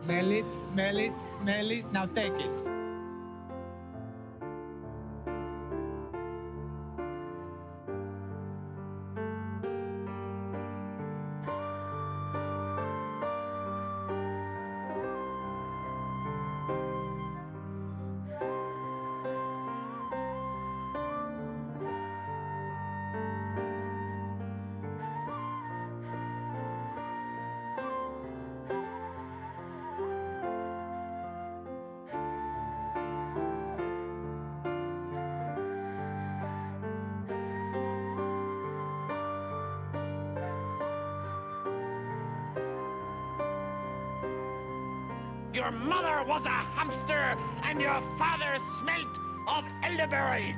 Smell it, smell it, smell it. Now take it. Your mother was a hamster, and your father smelt of elderberry.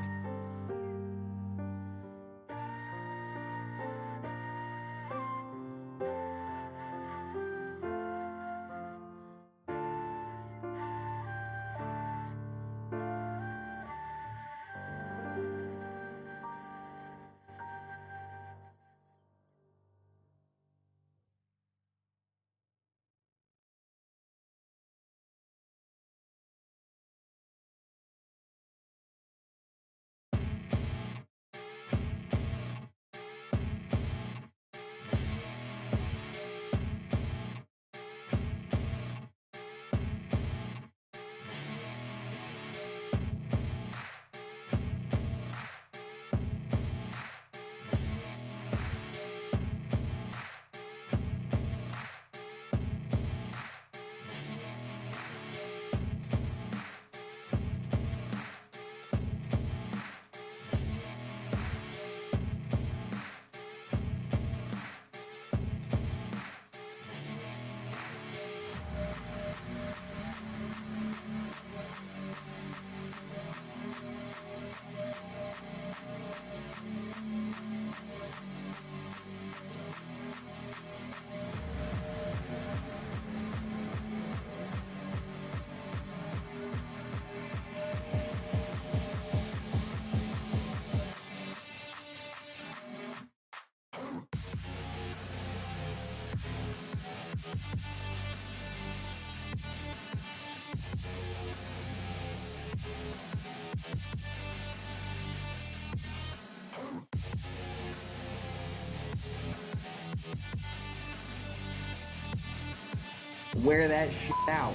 Wear that shit out.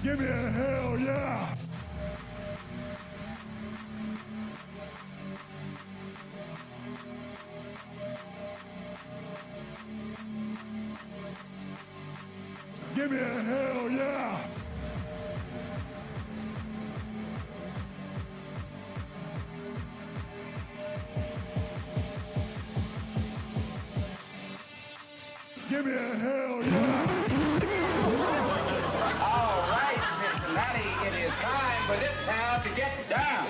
Give me a hell yeah! Give me a hell yeah! Give me a hell yeah! All right, Cincinnati, it is time for this town to get down.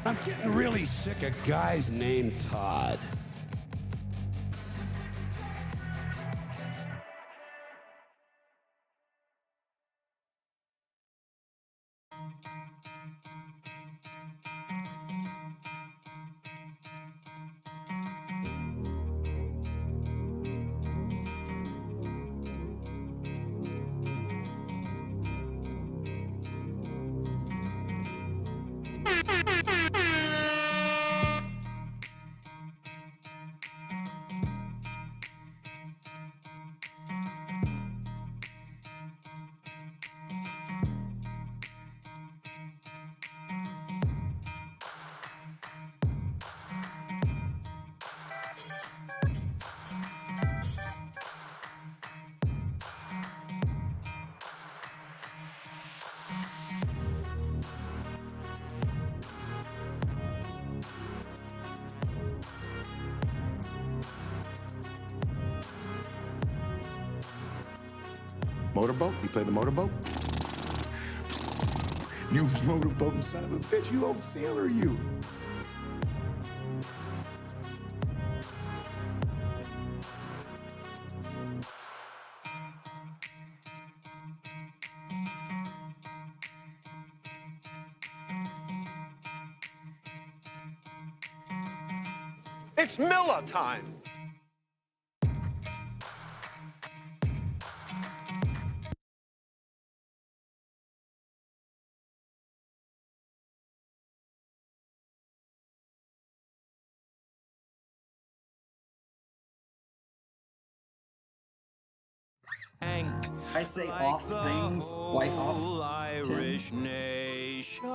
I'm getting really sick of guys named Todd. Motorboat? You play the motorboat? You motorboating son of a bitch, you old sailor, you. It's Miller time. I say off things quite often. Irish nation.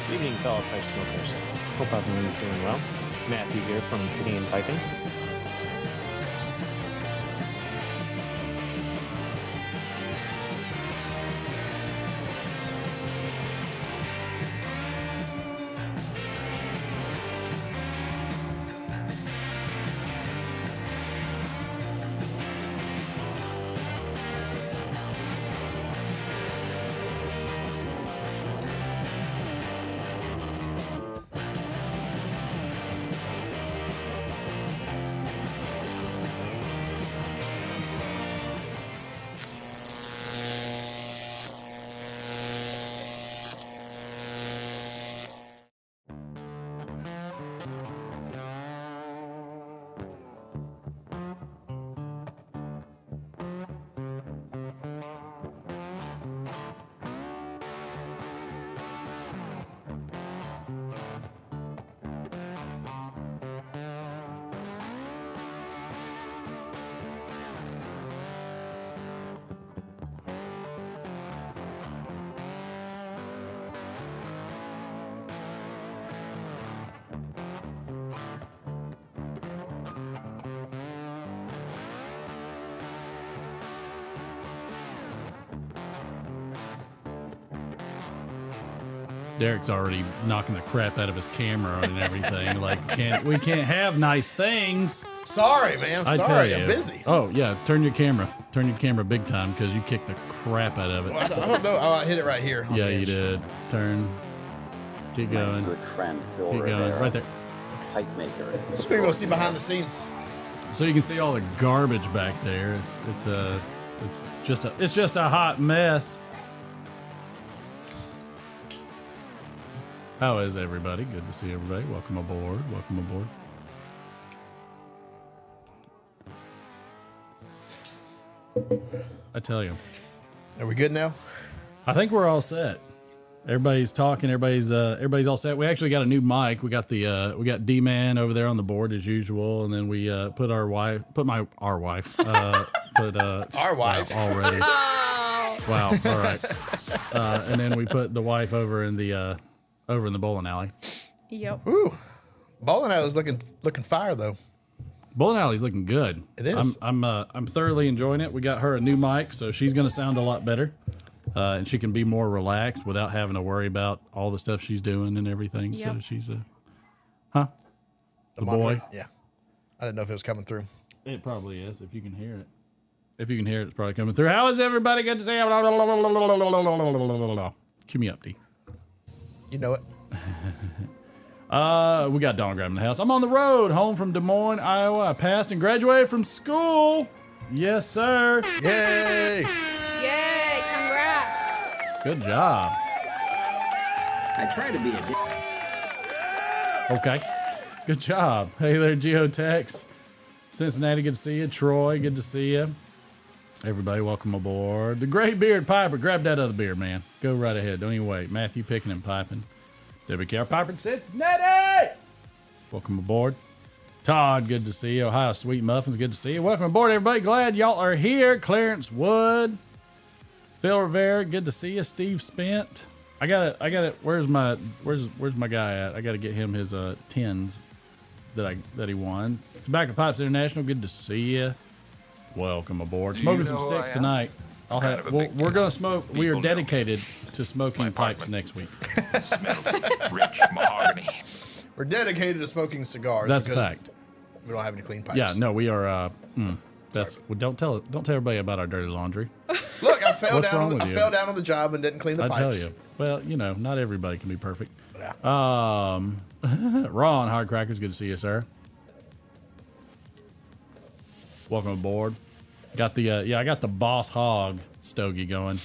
Good evening, fellow pipe smokers. Hope everyone's doing well. It's Matthew here from Canadian Piping. Derek's already knocking the crap out of his camera and everything. Like, we can't have nice things. Sorry, man. I Sorry, tell you. I'm busy. Oh yeah, turn your camera big time because you kicked the crap out of it. Well, I don't know. Oh, I hit it right here. Yeah, you did. Turn. Keep going. Good friend Phil Keep going. Right there. Pipe maker. People will see behind the scenes. So you can see all the garbage back there. It's just a hot mess. How is everybody? Good to see everybody. Welcome aboard. Welcome aboard. I tell you. Are we good now? I think we're all set. Everybody's talking. Everybody's all set. We actually got a new mic. We got D-Man over there on the board as usual, and then we put our wife already. Wow. All right. And then we put the wife over in the bowling alley. Yep. Ooh, bowling alley's looking fire though. Bowling alley's looking good. It is. I'm thoroughly enjoying it. We got her a new mic, so she's going to sound a lot better, and she can be more relaxed without having to worry about all the stuff she's doing and everything. Yep. So she's the boy. Yeah, I didn't know if it was coming through. It probably is if you can hear it. If you can hear it, it's probably coming through. How is everybody? Good to see you. Cue me up, D. You know it. We got Donald Graham in the house. I'm on the road, home from Des Moines, Iowa. I passed and graduated from school. Yes, sir. Yay! Yay! Congrats. Good job. I try to be a dick. Okay. Good job. Hey there, Geotex. Cincinnati, good to see you. Troy, good to see you. Everybody, welcome aboard. The Gray Beard Piper, grab that other beer, man. Go right ahead. Don't even wait. Matthew picking and piping. WKR Piper in Cincinnati. Welcome aboard. Todd, good to see you. Ohio Sweet Muffins, good to see you. Welcome aboard, everybody. Glad y'all are here. Clarence Wood. Phil Rivera, good to see you. Steve Spent. I got it. Where's my guy at? I gotta get him his tins that he won. Tobacco Pipes International, good to see you. Welcome aboard. Smoking some sticks tonight. We're gonna smoke. We are dedicated to smoking pipes next week. Smells of rich mahogany. We're dedicated to smoking cigars. That's a because fact. We don't have any clean pipes. Yeah, no, we are. Don't tell everybody about our dirty laundry. Look, I fell What's down. wrong with you? I fell down on the job and didn't clean the I pipes. tell you. Well, not everybody can be perfect. Yeah. Ron Hardcrackers, good to see you, sir. Welcome aboard. Got the I got the Boss Hog stogie going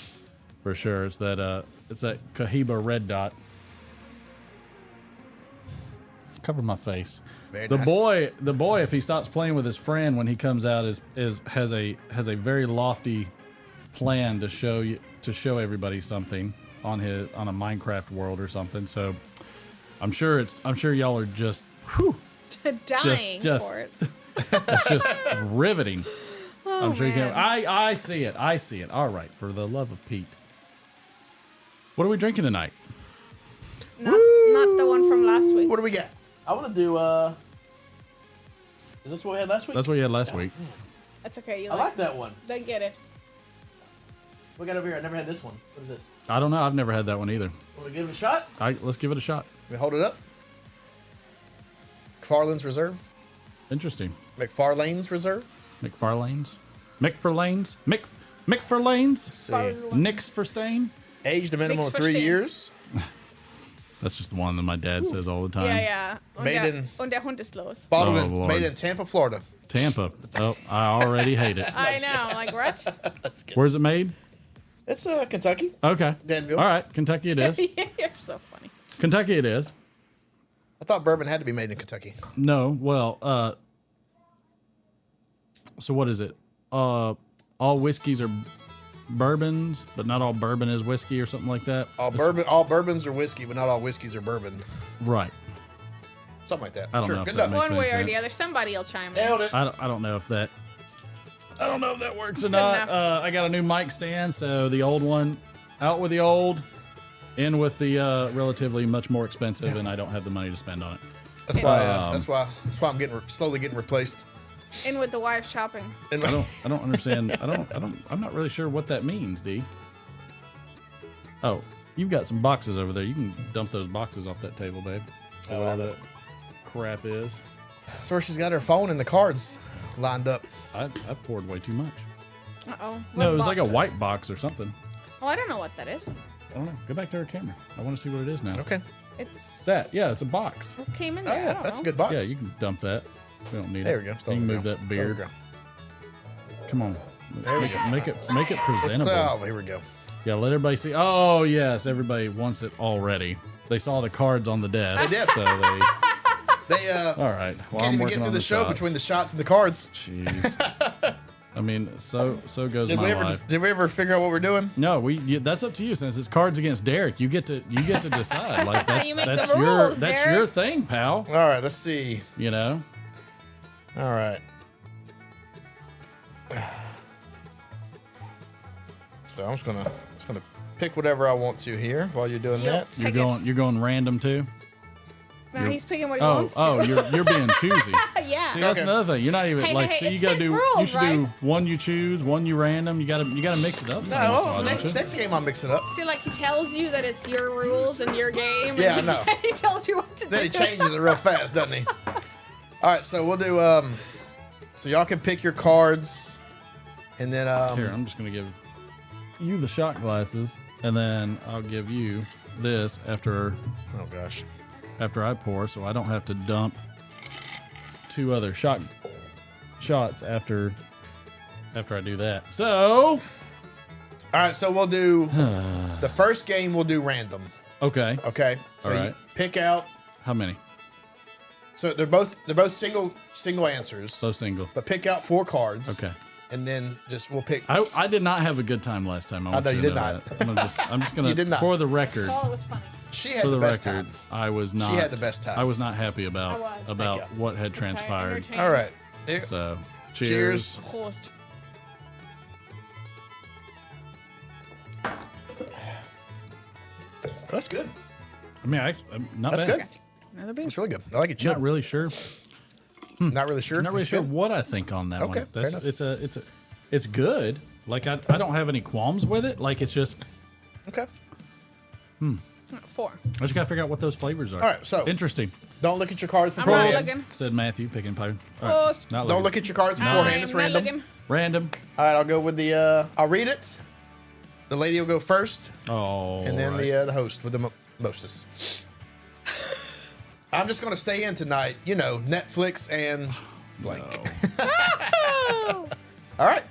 for sure. It's that Cohiba Red Dot. Cover my face. Very the nice. boy, if he stops playing with his friend when he comes out, has a very lofty plan to show everybody something on a Minecraft world or something. So I'm sure y'all are just Dying for it. It's just riveting. Oh, I'm sure you can. man. I see it. All right, for the love of Pete. What are we drinking tonight? Not the one from last week. What do we got? I want to do. Is this what we had last week? That's what you had last week. That's okay. I like that one. They get it. What we got over here? I never had this one. What is this? I don't know. I've never had that one either. Want to give it a shot? Let's give it a shot. We hold it up. McFarlane's Reserve. Interesting. McFarlane's Reserve. McFarlane's. McFarlane's. Nix for stain. Aged a minimum of 3 Mixed years. That's just the one that my dad says all the time. Yeah. Und der Hund ist los. Bottled Lord. made in Tampa, Florida. Tampa. Oh, I already hate it. I know. Like what? Where's it made? It's Kentucky. Okay. Danville. All right. Kentucky it is. You're so funny. Kentucky it is. I thought bourbon had to be made in Kentucky. No. Well, so what is it? All whiskeys are bourbons, but not all bourbon is whiskey or something like that. All bourbons are whiskey, but not all whiskeys are bourbon. Right. Something like that. I don't know if Good that enough. makes One way any or the sense. other. Somebody will chime in. Nailed it. I don't know if that. I don't know if that works or Good not. enough. I got a new mic stand, so the old one, out with the old, in with the relatively much more expensive, and I don't have the money to spend on it. That's why I'm slowly getting replaced. In with the wife shopping. And I don't understand. I'm not really sure what that means, D. Oh, you've got some boxes over there. You can dump those boxes off that table, babe. Oh, Whatever that crap is. That's where she's got her phone and the cards lined up. I poured way too much. Uh-oh. No, What it was like a boxes? white box or something. Oh, I don't know what that is. I don't know. Go back to our camera. I want to see what it is now. Okay. It's That, yeah, it's a box. What came in Oh there? I yeah, don't that's a know. good box. Yeah, you can dump that. We don't need There it. we go. You can move that beard. Come on. Make it presentable. Oh, here we go. Yeah, let everybody see. Oh yes, everybody wants it already. They saw the cards on the desk. They did. So they. They All right. Well, can't I'm even working get through on the show shots. between the shots and the cards. Jeez. I mean, so goes Did my we ever life. did we ever figure out what we're doing? No, that's up to you. Since it's Cards Against Derek, you get to decide. Like that's You make that's the your rules, that's Derek. your thing, pal. All right, let's see. You know. All right. So I'm just gonna pick whatever I want to here while you're doing that. You're going random too. No, he's picking what he wants to. you're being choosy. Yeah. See, that's Okay. another thing. You're not even Hey, like. hey, See, you it's gotta his do. You rules, should right? do one you choose, one you random. You gotta mix it up. No, some, well, don't you? next game I'll mix it up. See, like he tells you that it's your rules and your game. Yeah, and I know. He tells you what to Then he do. changes it real fast, doesn't he? All right, so we'll do. So y'all can pick your cards. And then Here, I'm just gonna give you the shot glasses, and then I'll give you this after. Oh gosh. After I pour, so I don't have to dump 2 other shots after I do that. So, all right. So we'll do the first game. We'll do random. Okay. Okay. So All you right. pick out. How many? So they're both single answers. So single. But pick out 4 cards. Okay. And then we'll pick. I did not have a good time last time. I know you did not. I'm just gonna. You did not. For the record. Oh, it was funny. She had For the the best record, time. I was not. She had the best time. I was not happy about I was. what had transpired. All right. Here. So, Cheers. Prost. That's good. I mean, I'm not That's bad. good. Another beer. It's really good. I like it. Chilled. Not really sure. Not really sure. Not really It's sure good? what I think on that Okay, one. fair enough. It's good. Like I don't have any qualms with it. Like it's just Okay. 4. I just gotta figure out what those flavors are. All right, so- interesting. Don't look at your cards I'm not beforehand. looking. Said Matthew picking pipe. All right. Post. Not Don't looking. look at your cards beforehand. I'm It's not random. looking. Random. All right, I'll go with the. I'll read it. The lady will go first, Oh. and then right. the host with the mostest. I'm just gonna stay in tonight. You know, Netflix and blank. Oh. All right.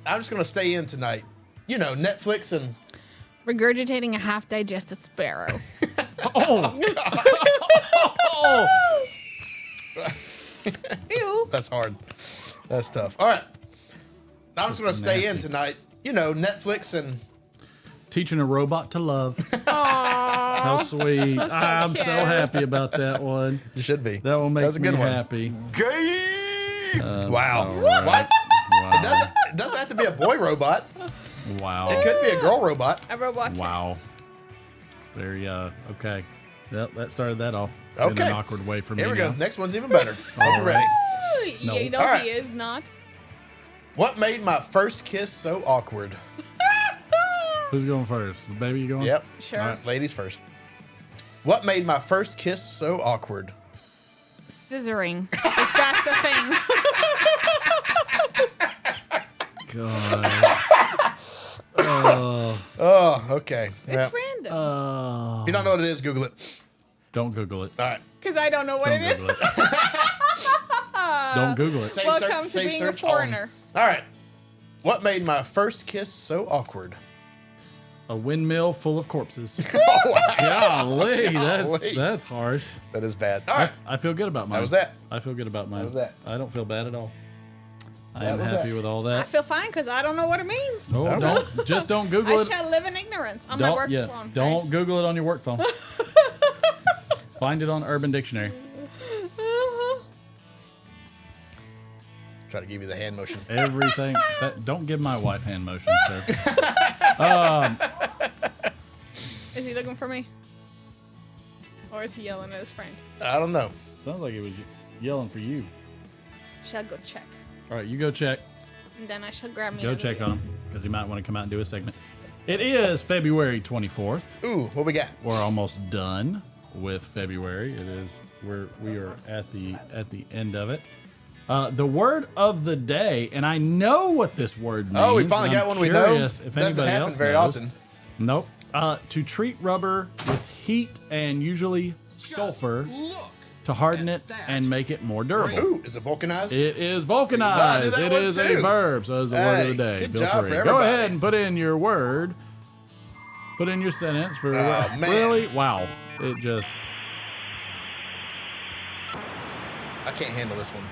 I'm just gonna stay in tonight. You know, Netflix and. Regurgitating a half-digested sparrow. Oh. Ew. That's hard. That's tough. All right. I'm just gonna stay in nasty. tonight. You know, Netflix and. Teaching a robot to love. Aww. How sweet. I'm so cute. happy about that one. You should be. That will make That's a me good one. happy. Wow. all right. What? Wow. It doesn't have to be a boy robot. Wow. It could be a girl robot. A robot. Wow. Very okay. Yep, that started that off in Okay. an awkward way for me. Here we go. now. Next one's even better. Hope All you're ready. right. No. You know All right. he is not. What made my first kiss so awkward? Who's going first? The baby you going? Yep. Sure. All right. Ladies first. What made my first kiss so awkward? Scissoring. If that's a thing. God. Oh, okay. It's Well, random. if you don't know what it is, Google it. Don't Google it. All right. Because I don't know what Don't it is. Google it. Don't Google it. Safe Welcome to safe being a search foreigner. on. All right. What made my first kiss so awkward? A windmill full of corpses. Oh, Golly, Golly. that's harsh. That is bad. All right. I feel good about mine. That was that. I feel good about mine. was that. I don't feel bad at all. I That am was happy that. with all I that. feel fine because I don't know what it means. Oh, Okay. don't Google I it. shall live in ignorance on my Don't work phone. don't Google it on your work phone. Find it on Urban Dictionary. Try to give you the hand motion. Everything. Don't give my wife hand motions, sir. Is he looking for me? Or is he yelling at his friend? I don't know. Sounds like it was yelling for you. Shall go check. All right, you go check. And then I shall grab me Go another check beer. on him because he might want to come out and do a segment. It is February 24th. Ooh, what we got? We're almost done with February. It is we are at the end of it. The word of the day, and I know what this word means. Oh, we finally and got I'm one we know. curious if Doesn't anybody happen else very knows. often. Nope. To treat rubber with heat and usually sulfur to harden it and make it more durable. Ooh, is it vulcanized? It is Wow, I knew vulcanized. that It one is a too. verb, so it's the word of the Hey, day. good Feel job free. for Go everybody. ahead and put in your word. Put in your sentence for Oh, man. really. Wow, it just. I can't handle this one.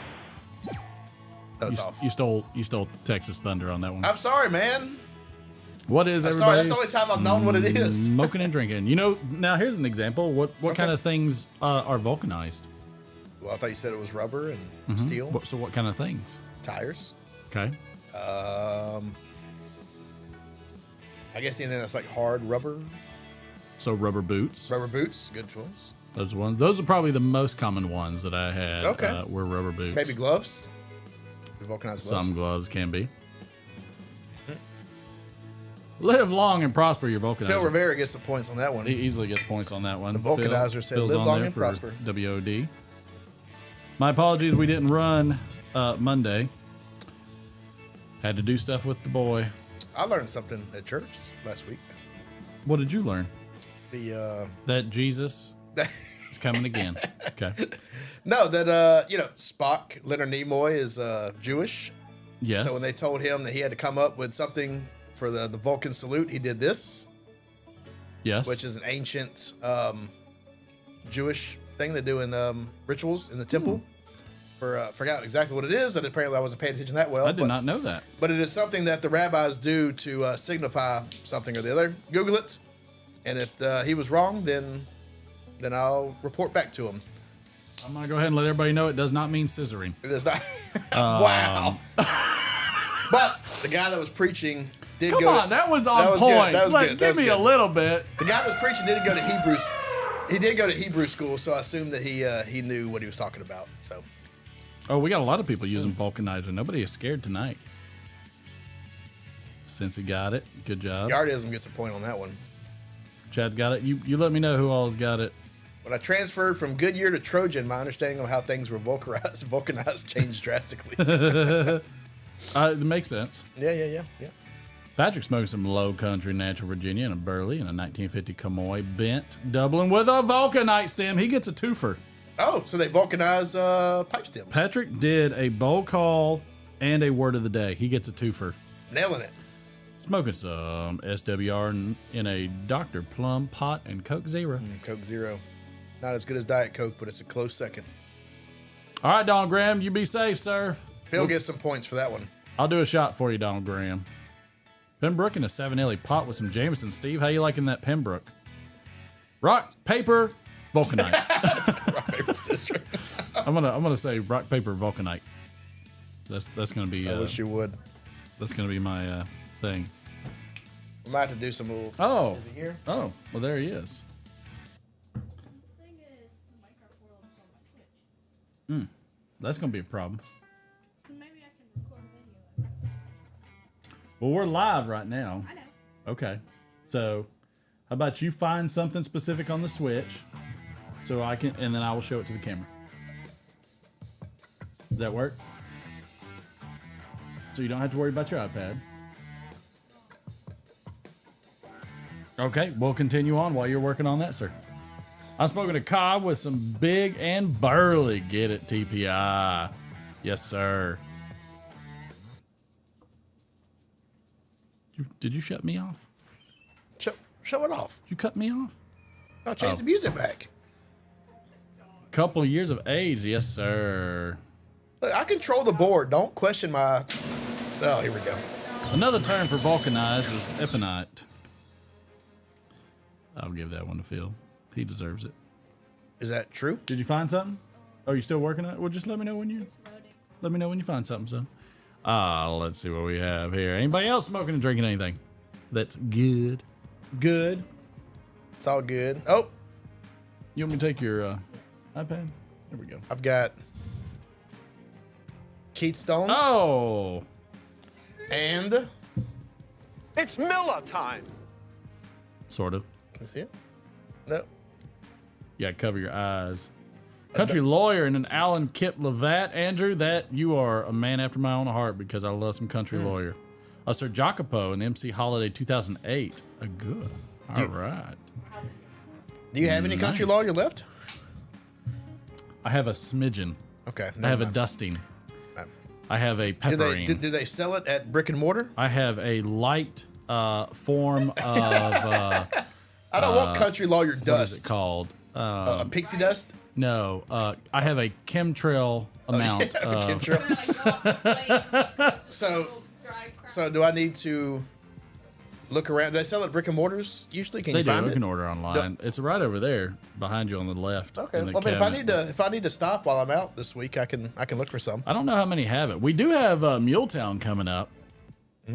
That was off. You stole Texas Thunder on that one. I'm sorry, man. What is I'm sorry, everybody? that's the only time I've known what it is. Smoking and drinking. You know, now here's an example. What kind of things are vulcanized? Well, I thought you said it was rubber and steel. So what kind of things? Tires. Okay. I guess anything that's like hard rubber. So rubber boots. Rubber boots. Good choice. Those ones. Those are probably the most common ones that I had. Okay. Were rubber boots. Maybe gloves. The vulcanized gloves. Some gloves can be. Live long and prosper, your vulcanizer. Phil Rivera gets the points on that one. He easily gets points on that one. The vulcanizer said, Phil's "Live on long there and for prosper." WOD. My apologies, we didn't run Monday. Had to do stuff with the boy. I learned something at church last week. What did you learn? That Jesus is coming again. Okay. No, that Spock, Leonard Nimoy, is Jewish. Yes. So when they told him that he had to come up with something for the Vulcan salute, he did this. Yes. Which is an ancient Jewish thing they do in rituals in the temple. Forgot exactly what it is, and apparently I wasn't paying attention that well. I did not know that. But it is something that the rabbis do to signify something or the other. Google it, and if he was wrong, then I'll report back to him. I'm gonna go ahead and let everybody know it does not mean scissoring. It does not. Wow. But the guy that was preaching did Come go. on, that was on point. That was good. Give me a little bit. The guy that was preaching did go to Hebrew. He did go to Hebrew school, so I assume that he knew what he was talking about. So. Oh, we got a lot of people using vulcanizer. Nobody is scared tonight. Since he got it, good job. Yardism gets a point on that one. Chad's got it. You let me know who all's got it. When I transferred from Goodyear to Trojan, my understanding of how things were vulcanized changed drastically. It makes sense. Yeah. Patrick smoked some Low Country Natural Virginia and a Burley and a 1950 Camoy bent Dublin with a vulcanite stem. He gets a twofer. Oh, so they vulcanize pipe stems. Patrick did a bowl call and a word of the day. He gets a twofer. Nailing it. Smoking some SWR in a Dr. Plum pot and Coke Zero. Coke Zero. Not as good as Diet Coke, but it's a close second. All right, Donald Graham, you be safe, sir. Phil gets some points for that one. I'll do a shot for you, Donald Graham. Pembroke in a 7 pot with some Jameson. Steve, how you liking that Pembroke? Rock, paper, vulcanite. Rock, paper, scissors. I'm gonna say rock, paper, vulcanite. That's gonna be. I wish you would. That's gonna be my thing. We might have to do some little. Oh. Is he here? Oh, well there he is. That's gonna be a problem. Maybe I can record a video. Well, we're live right now. I know. Okay. So, how about you find something specific on the Switch, so I can, and then I will show it to the camera. Does that work? So you don't have to worry about your iPad. Okay, we'll continue on while you're working on that, sir. I'm smoking a cob with some Big and Burley. Get it, TPI. Yes, sir. Did you shut me off? Show it off. You cut me off? I'll change the music back. Couple of years of age. Yes, sir. Look, I control the board. Don't question my... Oh, here we go. Another term for vulcanized is epinite. I'll give that one to Phil. He deserves it. Is that true? Did you find something? Oh, you still working on it? Well, just let me know when you... Let me know when you find something, son. Let's see what we have here. Anybody else smoking and drinking anything? That's good. Good. It's all good. Oh. You want me to take your iPad? There we go. I've got Keith Stone. Oh. And It's Miller time. Sort of. Is he? No. You gotta cover your eyes. Country lawyer and an Alan Kip Levat. Andrew, that you are a man after my own heart because I love some country lawyer. Sir Jacopo and MC Holiday 2008. A good. All right. Do you have any country lawyer left? I have a smidgen. Okay. I have a dusting. I have a peppering. Do they sell it at brick and mortar? I have a light form of... I don't want country lawyer dust. What is it called? A pixie dust? No. I have a chemtrail amount of... Chemtrail. So do I need to look around? Do they sell it at brick and mortars usually? Can They you do. find You it? can order online. It's right over there behind you on the left. Okay. in the Well, I mean, cabinet. if I need to stop while I'm out this week, I can look for some. I don't know how many have it. We do have Muletown coming up.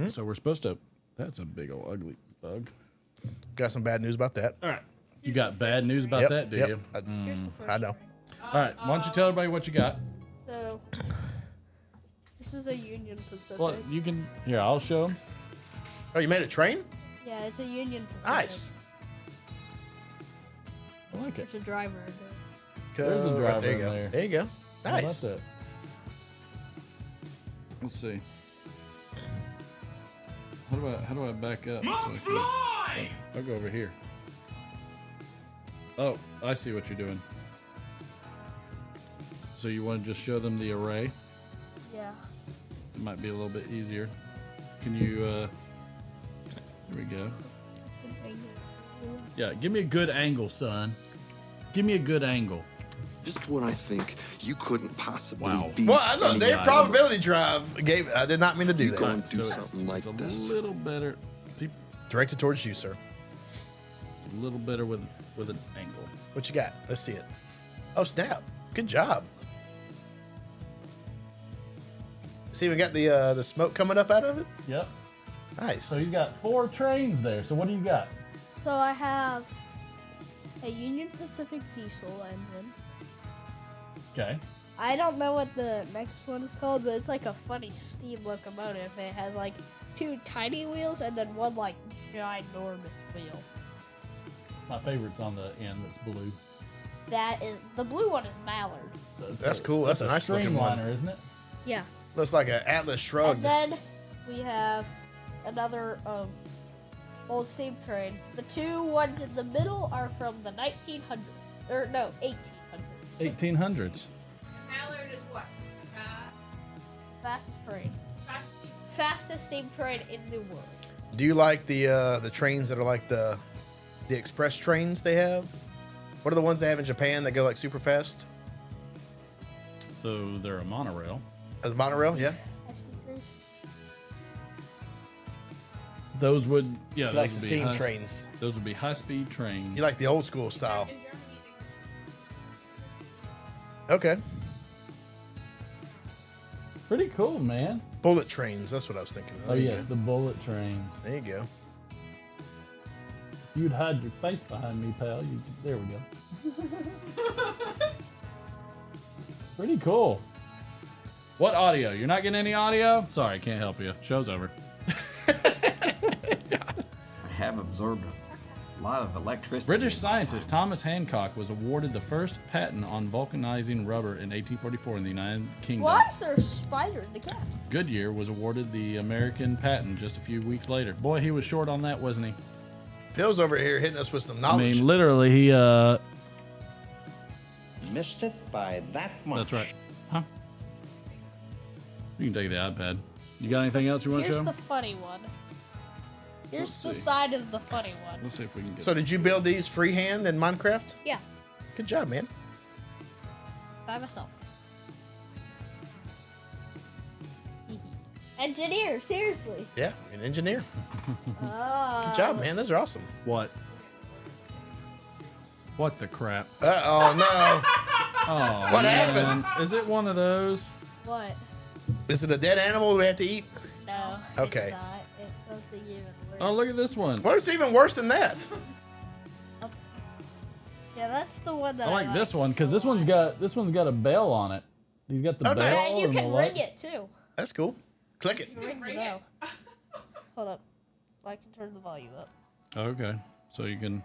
So we're supposed to... That's a big old ugly bug. Got some bad news about that. All right. You got bad news about that, do you? I know. All right. Why don't you tell everybody what you got? So, this is a Union Pacific. Well, you can... Here, I'll show them. Oh, you made a train? Yeah, it's a Union Pacific. Nice. I like it. There's a driver. There's a driver there you in go. there. There you go. How about Nice. that? Let's see. How do I back up? I'll go over here. Oh, I see what you're doing. So you want to just show them the array? Yeah. It might be a little bit easier. Can you, here we go. Yeah, give me a good angle, son. Give me a good angle. Just when I think you couldn't possibly Wow. be. Well, look, their probability drive gave. I did not mean to do that. Go and do So something like it's this. a little better. Directed towards you, sir. It's a little better with an angle. What you got? Let's see it. Oh, snap. Good job. See, we got the smoke coming up out of it. Yep. Nice. So he's got 4 trains there. So what do you got? So I have a Union Pacific diesel engine. Okay. I don't know what the next one is called, but it's like a funny steam locomotive. It has like 2 tiny wheels and then one like ginormous wheel. My favorite's on the end. That's blue. That is the blue one is Mallard. That's cool. That's a nice looking one, isn't it? Yeah. Looks like an Atlas Shrugged. And then we have another old steam train. The 2 ones in the middle are from the 1900s. Or no, 1800s. 1800s. Mallard is what? Fastest train. Fastest steam train in the world. Do you like the trains that are like the express trains they have? What are the ones they have in Japan that go like super fast? So they're a monorail. A monorail, yeah. Those would, yeah, You like those the would be steam trains. Those would be high-speed trains. You like the old school style. Okay. Pretty cool, man. Bullet trains, that's what I was thinking. Oh, yes, the bullet trains. There you go. You'd hide your face behind me, pal. There we go. Pretty cool. What audio? You're not getting any audio? Sorry, can't help you. Show's over. I have absorbed a lot of electricity. British scientist Thomas Hancock was awarded the first patent on vulcanizing rubber in 1844 in the United Kingdom. Why is there a spider in the cat? Goodyear was awarded the American patent just a few weeks later. Boy, he was short on that, wasn't he? Phil's over here hitting us with some I knowledge. mean, literally, he Missed it by that much. That's right. Huh? You can take the iPad. You got anything else you want to show? Here's the funny one. Here's Let's the see. side of the funny one. Let's see if we can get. So did you build these freehand in Minecraft? Yeah, Good job, man. by myself. Engineer, seriously. Yeah, you're an engineer. Oh. Good job, man. Those are awesome. What? What the crap? Oh no. Oh, What man. happened? Is it one of those? What? Is it a dead animal we have to eat? No. Okay. It's not. It's something even worse. Oh, look at this one. What is even worse than that? Yeah, that's the one that I like this one because this one's got a bell on it. He's got the Oh, bell. nice. And you and the can light. ring it too. That's cool. Click it. Ring the bell. Hold up. I can turn the volume up. Oh, okay, so you can.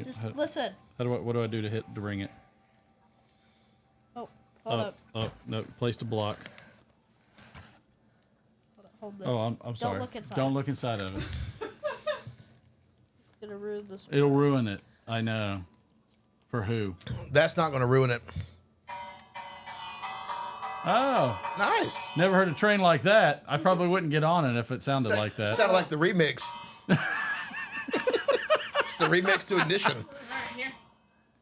Just listen. What do I do to ring it? Oh, hold up. Oh, no, place to block. Hold this. Oh, I'm sorry. Don't look inside. Don't look inside of it. It's gonna ruin this. It'll ruin it. I know. For who? That's not going to ruin it. Oh, Nice. never heard a train like that. I probably wouldn't get on it if it sounded like that. Sounded like the remix. It's the remix to Ignition. All right, here.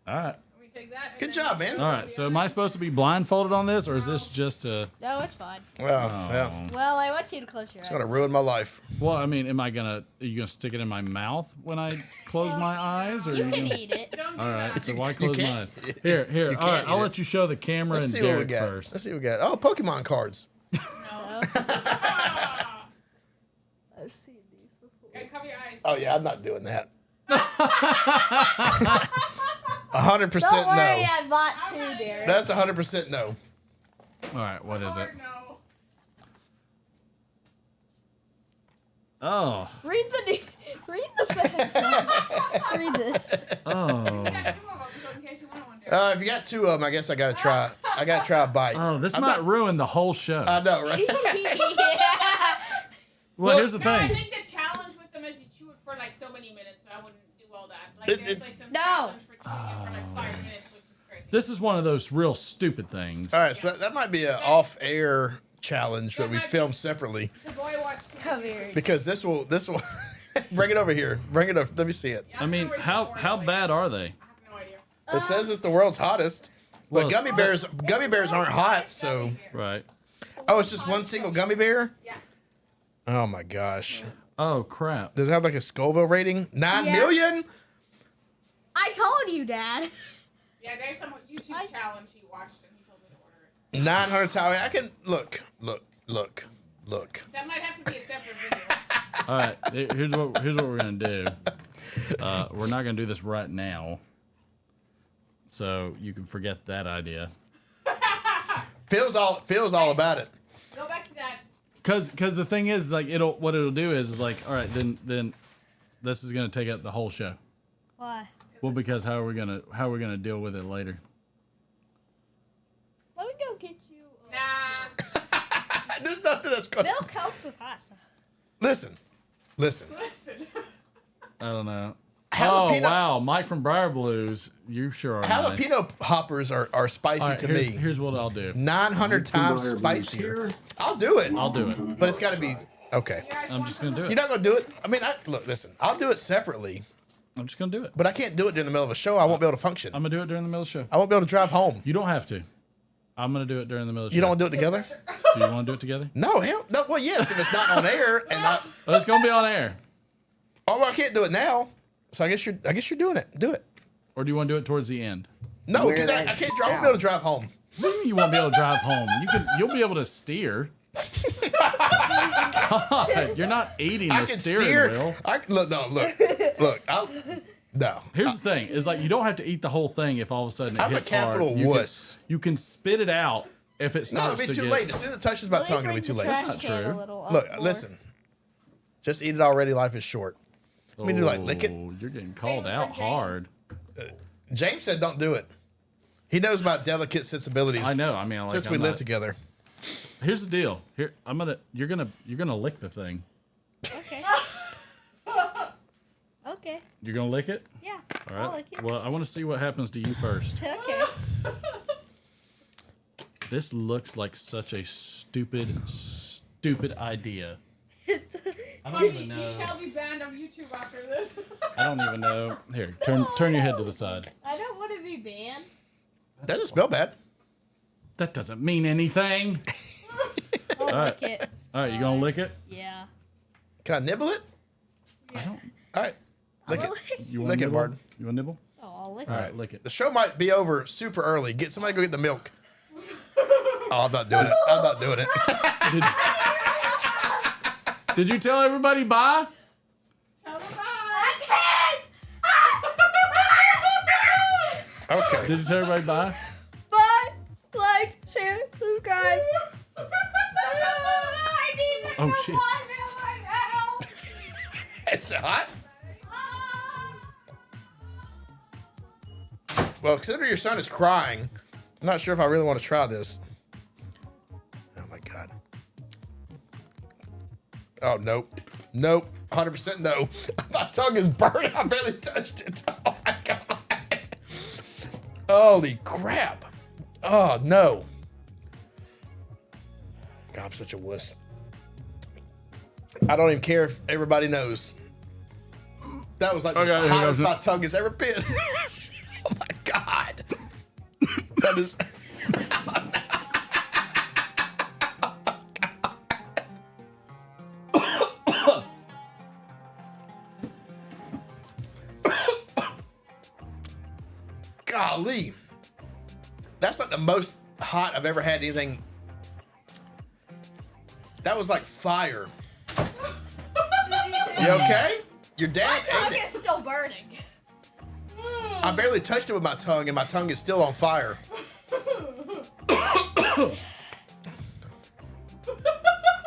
All right. We take that. and Good then- job, man. All right. So am I supposed to be blindfolded on this, or is this just a? No, it's fine. Well, Oh. yeah. Well, I want you to close your It's eyes. going to ruin my life. Well, I mean, are you gonna stick it in my mouth when I close my eyes, or You are can gonna... eat it. Don't do All right. that. So why You close my can't- eyes? Here. you All right. can't I'll eat let you show the camera Let's and see what we Derek got. first. Let's see what we got. Oh, Pokemon cards. I've seen these before. Okay, cover your eyes. Oh, yeah, I'm not doing that. 100% Don't worry, no. I bought 2, Derek. That's 100% no. All right. What is it? Lord, no. Oh. Read the facts. Read this. Oh. I got 2 of them, so in case you want one, Derek. If you got 2 of them, I guess I got to try. I got to try a bite. Oh. This I'm might not- ruin the whole show. I know, right? Yeah. Well, here's the No, I thing. think the challenge with them is you chew it for like so many minutes, so I wouldn't do all that. Like It's- there's it's- like some No. challenge for chewing it for like 5 minutes, which is crazy. This is one of those real stupid things. All right, so that might be an off-air challenge that we film separately The boy watched. Come here. because this will bring it over here. Bring it over. Let me see it. I mean, how bad are they? I have no idea. It says it's the world's hottest, but Well, gummy bears aren't hot. So Right. oh, it's just one single gummy bear. Yeah. Oh my gosh. Oh crap. Does it have like a Scoville rating? 9 million? I told you, Dad. Yeah, there's some YouTube challenge he watched and he told me to order it. 900 tower. I can look. That might have to be a separate video. All right. Here's what we're gonna do. We're not gonna do this right now. So you can forget that idea. Feels all about it. Go back to that. Cause the thing is, like, what it'll do is like, all right, then this is gonna take up the whole show. Why? Well, because how are we gonna deal with it later? Let me go get you. Nah. There's nothing that's gonna. Milk helps with hot stuff. Listen. Listen. I don't know. Jalapeno- Oh wow, Mike from Briar Blues, you sure are nice. Jalapeno hoppers are spicy All right, to here's, me. Here's what I'll do. 900 times spicier. I'll do it. I'll do it. But it's got to be okay. I'm just gonna do You're it. not gonna do it. I mean, listen. I'll do it separately, I'm just gonna do it. but I can't do it during the middle of a show. I won't be able to function. I'm gonna do it during the middle of the show. I won't be able to drive home. You don't have to. I'm gonna do it during the middle of the show. You don't want to do it together? Do you want to do it together? No, hell, no. Well, yes, if it's not on air, and Oh, it's gonna be on air. well, I can't do it now. So I guess you're doing it. Do it. Or do you want to do it towards the end? No, because I can't drive. I won't be able to drive home. What do you mean you won't be able to drive home? You'll be able to steer. God, you're not eating I the can steering steer. wheel. Look. No. Here's the thing: is like you don't have to eat the whole thing if all of a sudden it I'm a hits hard. capital wuss. You can spit it out if it No, starts it'll be to too get. late. As soon as it touches my Let me tongue, it'll be bring too the late. trash That's not can true. a little up Look, more. listen. Just eat it already. Life is short. I mean, do like lick it. Oh, you're getting called out hard. James said, "Don't do it." He knows my delicate sensibilities. I know. I mean, like, since I'm we live not- together. Here's the deal. Here, you're gonna lick the thing. Okay. Okay. You're gonna lick it. Yeah. All right. I'll lick it. Well, I want to see what happens to you first. Okay. This looks like such a stupid idea. I don't even You know. shall be banned on YouTube after this. I don't even know. Here, turn your head to the side. I don't want to be banned. Doesn't smell bad. That doesn't mean anything. I'll right. lick it. All right, you gonna lick it? Yeah. Can I nibble it? I don't. All right. Lick I'll it. lick You want Lick it, nibble? Bard. You want nibble? Oh, I'll lick All it. right, lick it. The show might be over super early. Get somebody to go get the milk. Oh, I'm not doing it. I'm not doing it. Did you tell everybody bye? Okay. Did you tell everybody bye? Bye. Like, share, subscribe. Oh shit. It's hot. Well, consider your son is crying. I'm not sure if I really want to try this. Oh my god. Oh nope. Nope. 100% no. My tongue is burning. I barely touched it. Oh my god. Holy crap. Oh no. God, I'm such a wuss. I don't even care if everybody knows. That was like Okay, the here hottest goes my tongue has ever been. Oh my god. That is. Golly. That's like the most hot I've ever had anything. That was like fire. You okay? Your dad My tongue ate is it. still burning. I barely touched it with my tongue, and my tongue is still on fire.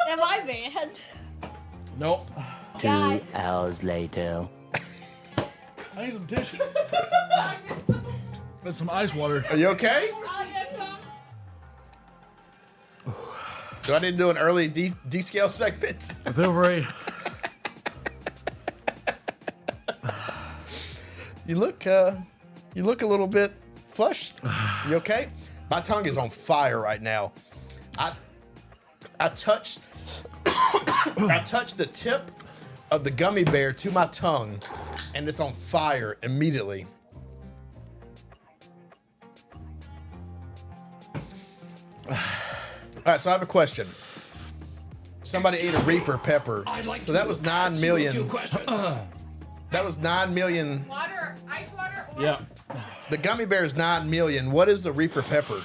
Am I banned? Nope. 2 hours later. I need some tissue. With some ice water. Are you okay? I'll get some. Do I need to do an early D-scale segment? Feel free. You look a little bit flushed. You okay? My tongue is on fire right now. I touched the tip of the gummy bear to my tongue, and it's on fire immediately. All right, so I have a question. Somebody ate a Reaper pepper, so that was 9 million. That was 9 million. Water, ice water, or Yeah. The gummy bear is 9 million. What is the Reaper pepper?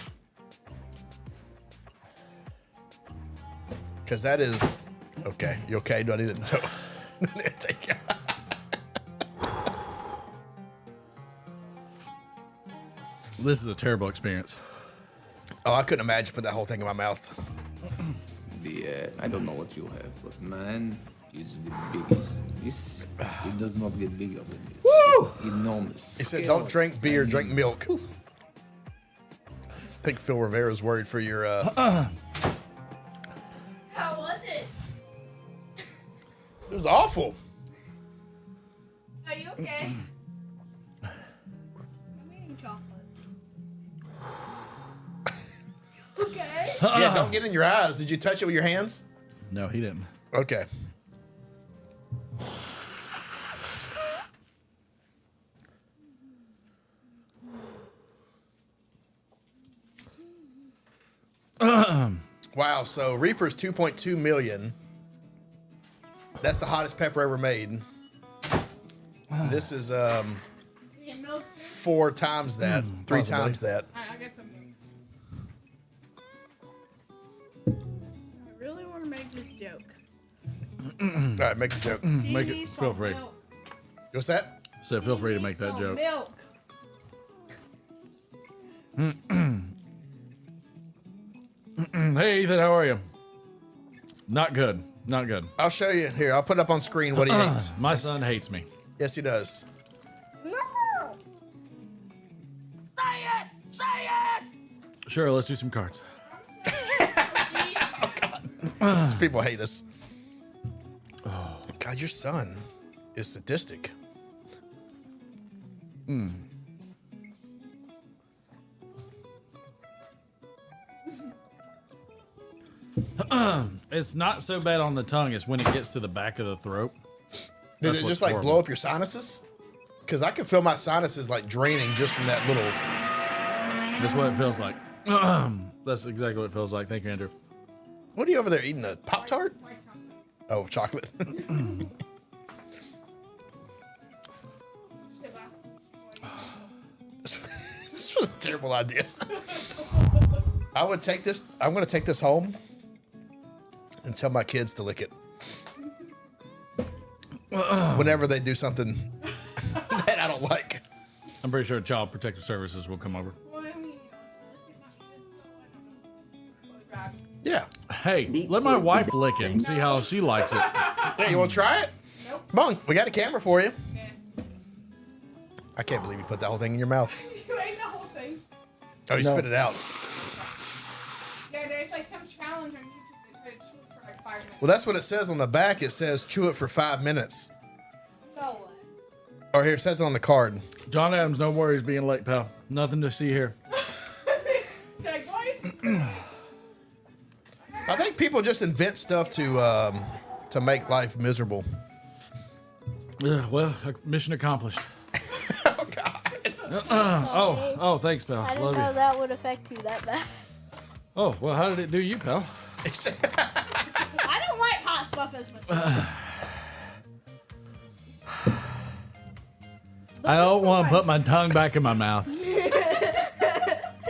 Because that is okay. You okay? Do I need to know? Take it. This is a terrible experience. Oh, I couldn't imagine putting that whole thing in my mouth. I don't know what you have, but man is the biggest. It does not get bigger than this. Woo! Enormous. He said, "Don't drink beer, drink milk." I think Phil Rivera's worried for your. How was it? It was awful. Are you okay? I'm eating chocolate. Okay. Yeah, don't get in your eyes. Did you touch it with your hands? No, he didn't. Okay. Wow, so Reaper's 2.2 million. That's the hottest pepper ever made. This is 4 times that, 3 times that. Alright, I'll get some. I really want to make this joke. All right, make the joke. Make it. Feel free. What's that? So feel free to make that joke. Milk. Hey Ethan, how are you? Not good. Not good. I'll show you. Here, I'll put up on screen what he hates. My son hates me. Yes, he does. No. Say it! Say it! Sure, let's do some cards. These people hate us. Oh, God, your son is sadistic. It's not so bad on the tongue. It's when it gets to the back of the throat. Did That's it what's just like horrible. blow up your sinuses? Because I can feel my sinuses like draining just from that little. That's what it feels like. That's exactly what it feels like. Thank you, Andrew. What are you over there eating? A Pop-Tart? Oh, chocolate. This was a terrible idea. I would take this. I'm going to take this home and tell my kids to lick it. Whenever they do something that I don't like. I'm pretty sure Child Protective Services will come over. Yeah. Hey, let my wife lick it and see how she likes it. Hey, you want to try it? Nope. Come on, we got a camera for you. I can't believe you put that whole thing in your mouth. You ate the whole thing. Oh, you spit it out. Yeah, there's like some challenge on YouTube. They try to chew it for like 5 minutes. Well, that's what it says on the back. It says chew it for 5 minutes. No way. Or here, it says it on the card. John Adams, no worries being late, pal. Nothing to see here. Like, guys. I think people just invent stuff to make life miserable. Well, mission accomplished. Oh, God. Oh, thanks, pal. I didn't Love know you. that would affect you that bad. Oh, well, how did it do you, pal? I don't like hot stuff as much. I don't want to put my tongue back in my mouth.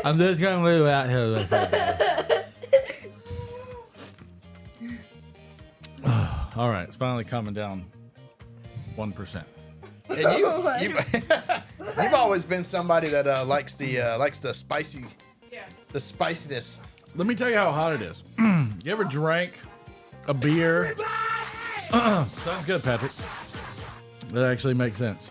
I'm just going to leave it out here. With it. All right, it's finally coming down 1%. And you've always been somebody that likes the spicy, the spiciness. Let me tell you how hot it is. You ever drank a beer? Sounds good, Patrick. That actually makes sense.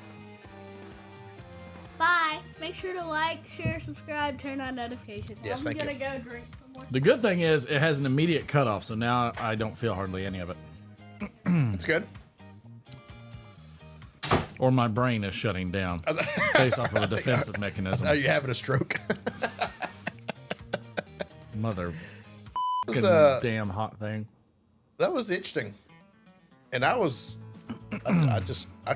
Bye. Make sure to like, share, subscribe, turn on notifications. Yes, I'm thank you. gonna go drink some The good thing is it has an immediate cutoff, so now I don't feel hardly any of it. It's good. Or my brain is shutting down based off of a defensive mechanism. Are you having a stroke? Mother damn hot thing. That was interesting. And I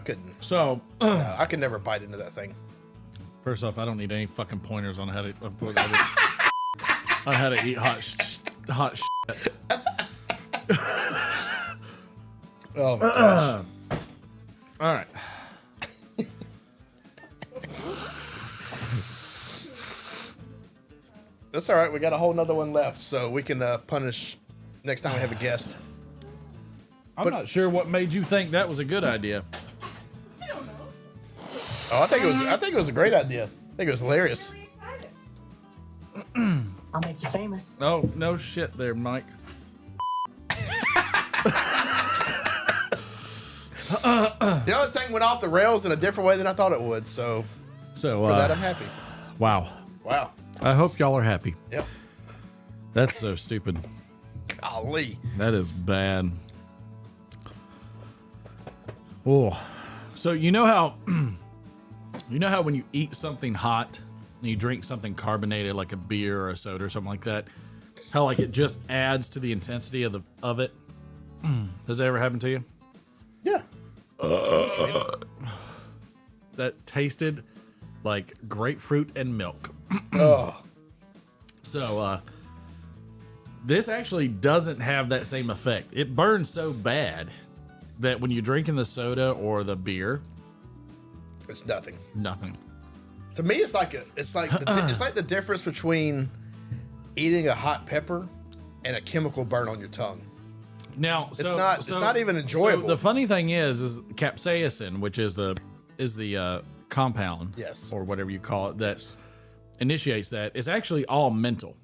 couldn't. So I could never bite into that thing. First off, I don't need any fucking pointers on how to on how to eat hot shit. Oh my gosh. All right. That's all right. We got a whole nother one left, so we can punish next time we have a guest. I'm not sure what made you think that was a good idea. I don't know. Oh, I think it was a great idea. I think it was hilarious. I'll make you famous. Oh, no shit there, Mike. This thing went off the rails in a different way than I thought it would, so for that I'm happy. Wow. Wow. I hope y'all are happy. Yep. That's so stupid. Golly. That is bad. Oh. So you know how when you eat something hot and you drink something carbonated like a beer or a soda or something like that, how like it just adds to the intensity of it? Has that ever happened to you? Yeah. That tasted like grapefruit and milk. Oh. So this actually doesn't have that same effect. It burns so bad that when you're drinking the soda or the beer, it's nothing. Nothing. To me, it's like the difference between eating a hot pepper and a chemical burn on your tongue. Now, it's not even enjoyable. So the funny thing is capsaicin, which is the compound, yes, or whatever you call it, that initiates that. It's actually all mental.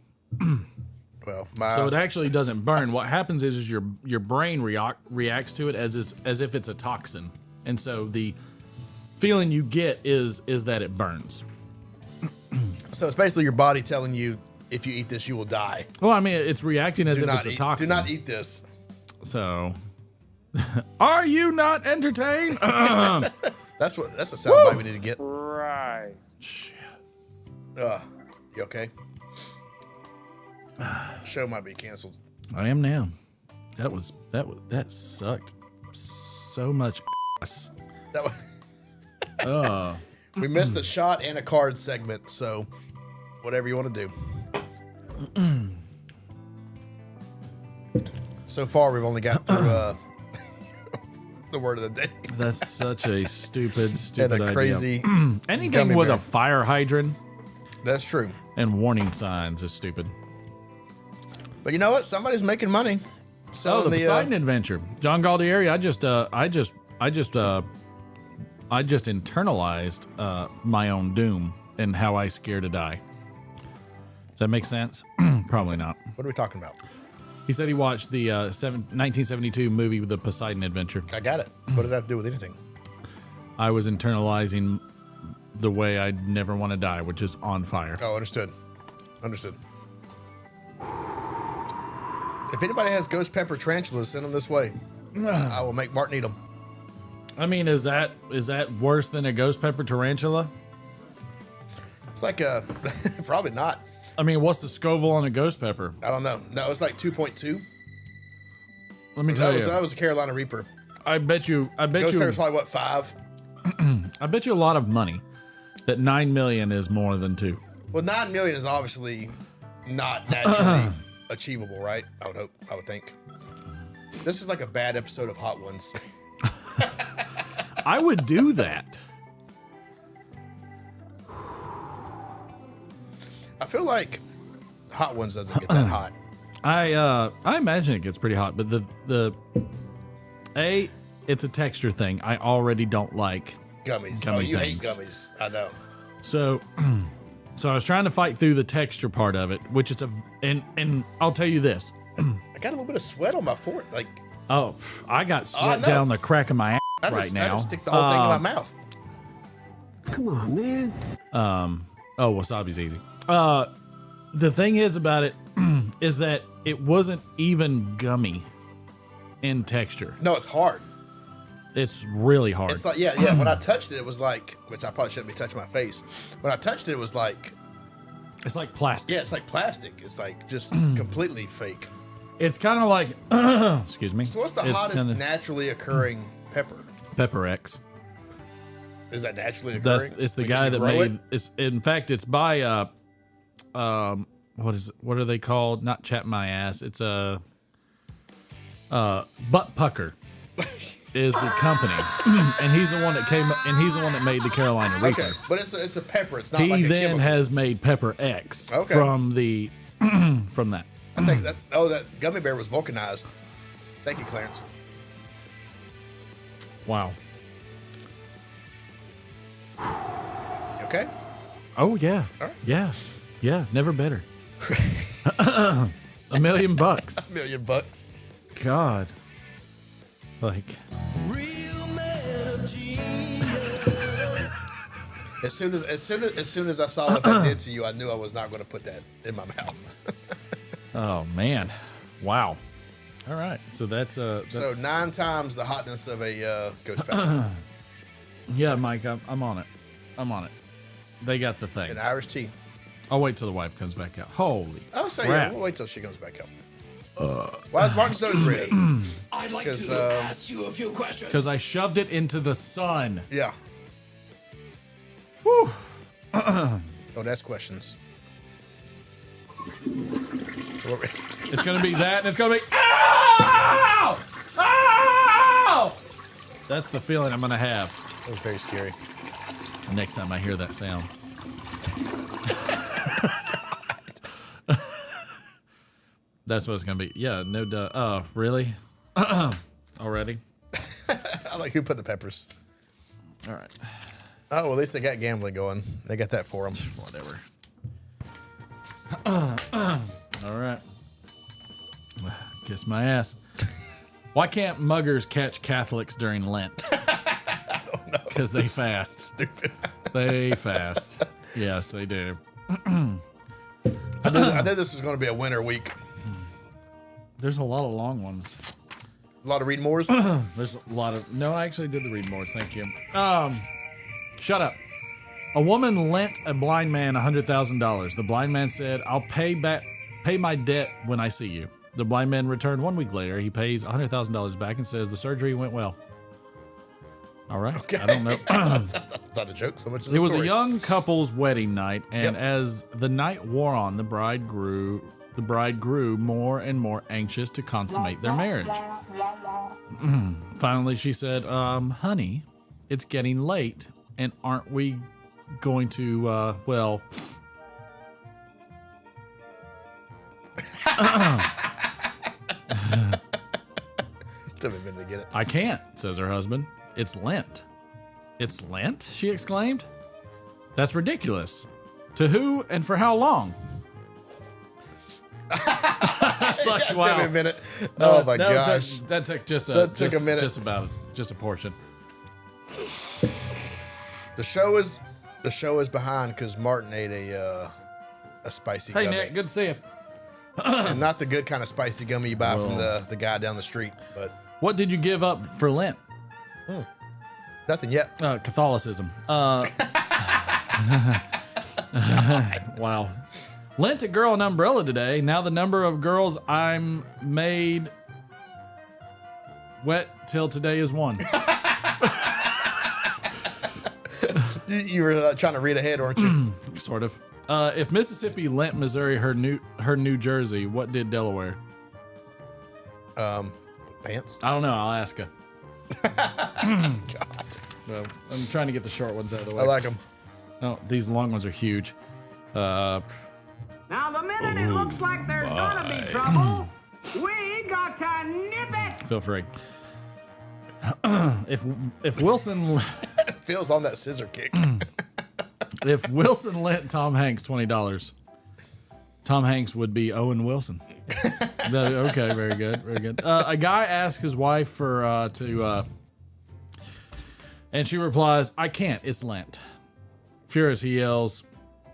Well, so it actually doesn't burn. What happens is your brain reacts to it as if it's a toxin, and so the feeling you get is that it burns. So it's basically your body telling you, if you eat this, you will die. Well, I mean, it's reacting as if it's a toxin. Do not eat this. So, are you not entertained? That's a soundbite we need to get. Right. Shit. You okay? Show might be canceled. I am now. That sucked so much ass. That was. We missed a shot and a card segment, so whatever you want to do. So far, we've only got through the word of the day. That's such a stupid and a idea. crazy anything with a fire hydrant. That's true. And warning signs is stupid. But you know what? Somebody's making money. So the Poseidon Adventure, John Galdieri. I just internalized my own doom and how I scare to die. Does that make sense? Probably not. What are we talking about? He said he watched the 1972 movie, The Poseidon Adventure. I got it. What does that have to do with anything? I was internalizing the way I'd never want to die, which is on fire. Oh, understood. Understood. If anybody has ghost pepper tarantulas, send them this way. I will make Martin eat them. I mean, is that worse than a ghost pepper tarantula? It's like probably not. I mean, what's the Scoville on a ghost pepper? I don't know. No, it's like 2.2. Let me tell you. That was a Carolina Reaper. I bet you. Ghost pepper's probably what, 5? I bet you a lot of money that 9 million is more than 2. Well, 9 million is obviously not naturally achievable, right? I would think. This is like a bad episode of Hot Ones. I would do that. I feel like Hot Ones doesn't get that hot. I imagine it gets pretty hot, but it's a texture thing. I already don't like gummies. You hate gummies. I know. So I was trying to fight through the texture part of it, which is and I'll tell you this. I got a little bit of sweat on my forehead. Like, I got sweat down the crack of my ass right now. I just stick the whole thing in my mouth. Come on, man. Wasabi's easy. The thing is about it, is that it wasn't even gummy in texture. No, it's hard. It's really hard. It's like, yeah. When I touched it, it was like, which I probably shouldn't be touching my face. When I touched it, it was like, it's like plastic. Yeah, it's like plastic. It's like just completely fake. It's kind of like, excuse me. So what's the hottest naturally occurring pepper? Pepper X. Is that naturally occurring? It's the guy that made. It's in fact, it's by what is it? What are they called? Not Chat My Ass. It's a Butt Pucker is the company, and he's the one that came and he's the one that made the Carolina Reaper. Okay, but it's a pepper. It's not he like a then chemical. has made Pepper X from the from that. I think that gummy bear was vulcanized. Thank you, Clarence. Wow. Okay. Oh yeah. All right. Yeah. Never better. $1 million. $1 million. God. Like. As soon as I saw what that did to you, I knew I was not going to put that in my mouth. Oh man. Wow. All right. So that's so 9 times the hotness of a ghost pepper. Yeah, Mike, I'm on it. They got the thing. An Irish tea. I'll wait till the wife comes back out. Holy. Oh, so crap. yeah, we'll wait till she comes back up. Why is Martin's nose red? I'd like to ask you a few questions. Because I shoved it into the sun. Yeah. Whew. Don't ask questions. It's gonna be that, and it's gonna be ow! Ow! That's the feeling I'm gonna have. That was very scary. Next time I hear that sound. That's what it's gonna be. Yeah, no duh. Oh, really? Already? I like who put the peppers. All right. Oh, well, at least they got gambling going. They got that for them. Whatever. All right. Kiss my ass. Why can't muggers catch Catholics during Lent? Because they fast. Stupid. They fast. Yes, they do. I knew this was going to be a winter week. There's a lot of long ones. A lot of read mores? There's a lot of... No, I actually did the read mores. Thank you. Shut up. A woman lent a blind man $100,000. The blind man said, I'll pay my debt when I see you. The blind man returned 1 week later. He pays $100,000 back and says the surgery went well. All right. Okay. I don't know. That's not a joke so much as a It was story. a young couple's wedding night, and as the night wore on, the bride grew more and more anxious to consummate their marriage. Finally, she said, honey, it's getting late, and aren't we going to, well... Took me a minute to get it. I can't, says her husband. It's Lent. It's Lent? She exclaimed. That's ridiculous. To who and for how long? It's like, wow. Took me a minute. Oh my no, gosh. That took just a That took a minute. Just a portion. The show is behind because Martin ate a spicy Hey gummy. Nick, good to see you. And not the good kind of spicy gummy you buy from the guy down the street, but What did you give up for Lent? nothing yet. Catholicism. Wow. Lent a girl an umbrella today. Now the number of girls I'm made wet till today is 1. You were trying to read ahead, weren't you? Sort of. If Mississippi lent Missouri her New Jersey, what did Delaware? Pants? I don't know. I'll ask her. God. Well, I'm trying to get the short ones out of the way. I like them. Oh, these long ones are huge. Now, the minute it looks like there's gonna be trouble, we got to nip it. Feel free. If Wilson Phil's on that scissor kick. if Wilson lent Tom Hanks $20, Tom Hanks would be Owen Wilson. Okay, very good, very good. A guy asks his wife for and she replies, "I can't. It's Lent." Furious, he yells,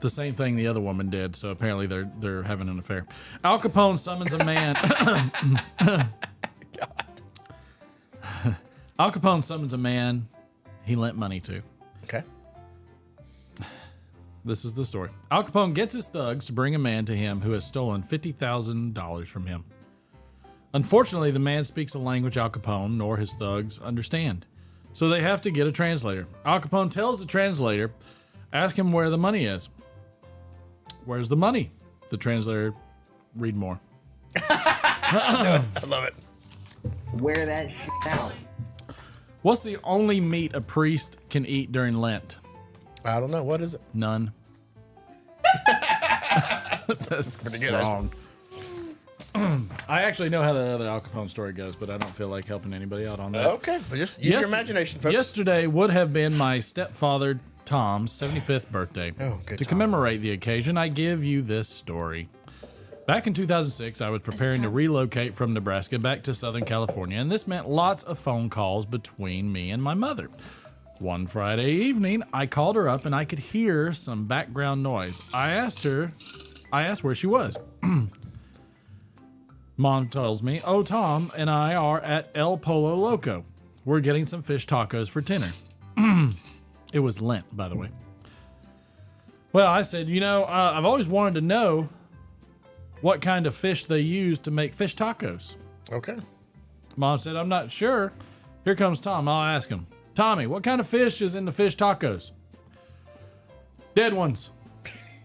the same thing the other woman did, so apparently they're having an affair. Al Capone summons a man. Al Capone summons a man he lent money to. Okay. This is the story. Al Capone gets his thugs to bring a man to him who has stolen $50,000 from him. Unfortunately, the man speaks a language Al Capone nor his thugs understand, so they have to get a translator. Al Capone tells the translator, ask him where the money is. Where's the money? The translator, read more. I love it. Wear that shit out. What's the only meat a priest can eat during Lent? I don't know. What is it? None. That's pretty good. Wrong. I actually know how that other Al Capone story goes, but I don't feel like helping anybody out on that. Okay, but just use your imagination, folks. Yesterday would have been my stepfather Tom's 75th birthday. Oh, good To Tom. commemorate the occasion, I give you this story. Back in 2006, I was preparing to relocate from Nebraska back to Southern California, and this meant lots of phone calls between me and my mother. One Friday evening, I called her up and I could hear some background noise. I asked where she was. Mom tells me, oh, Tom and I are at El Polo Loco. We're getting some fish tacos for dinner. It was Lent, by the way. Well, I said, I've always wanted to know what kind of fish they use to make fish tacos. Okay. Mom said, I'm not sure. Here comes Tom. I'll ask him. Tommy, what kind of fish is in the fish tacos? Dead ones.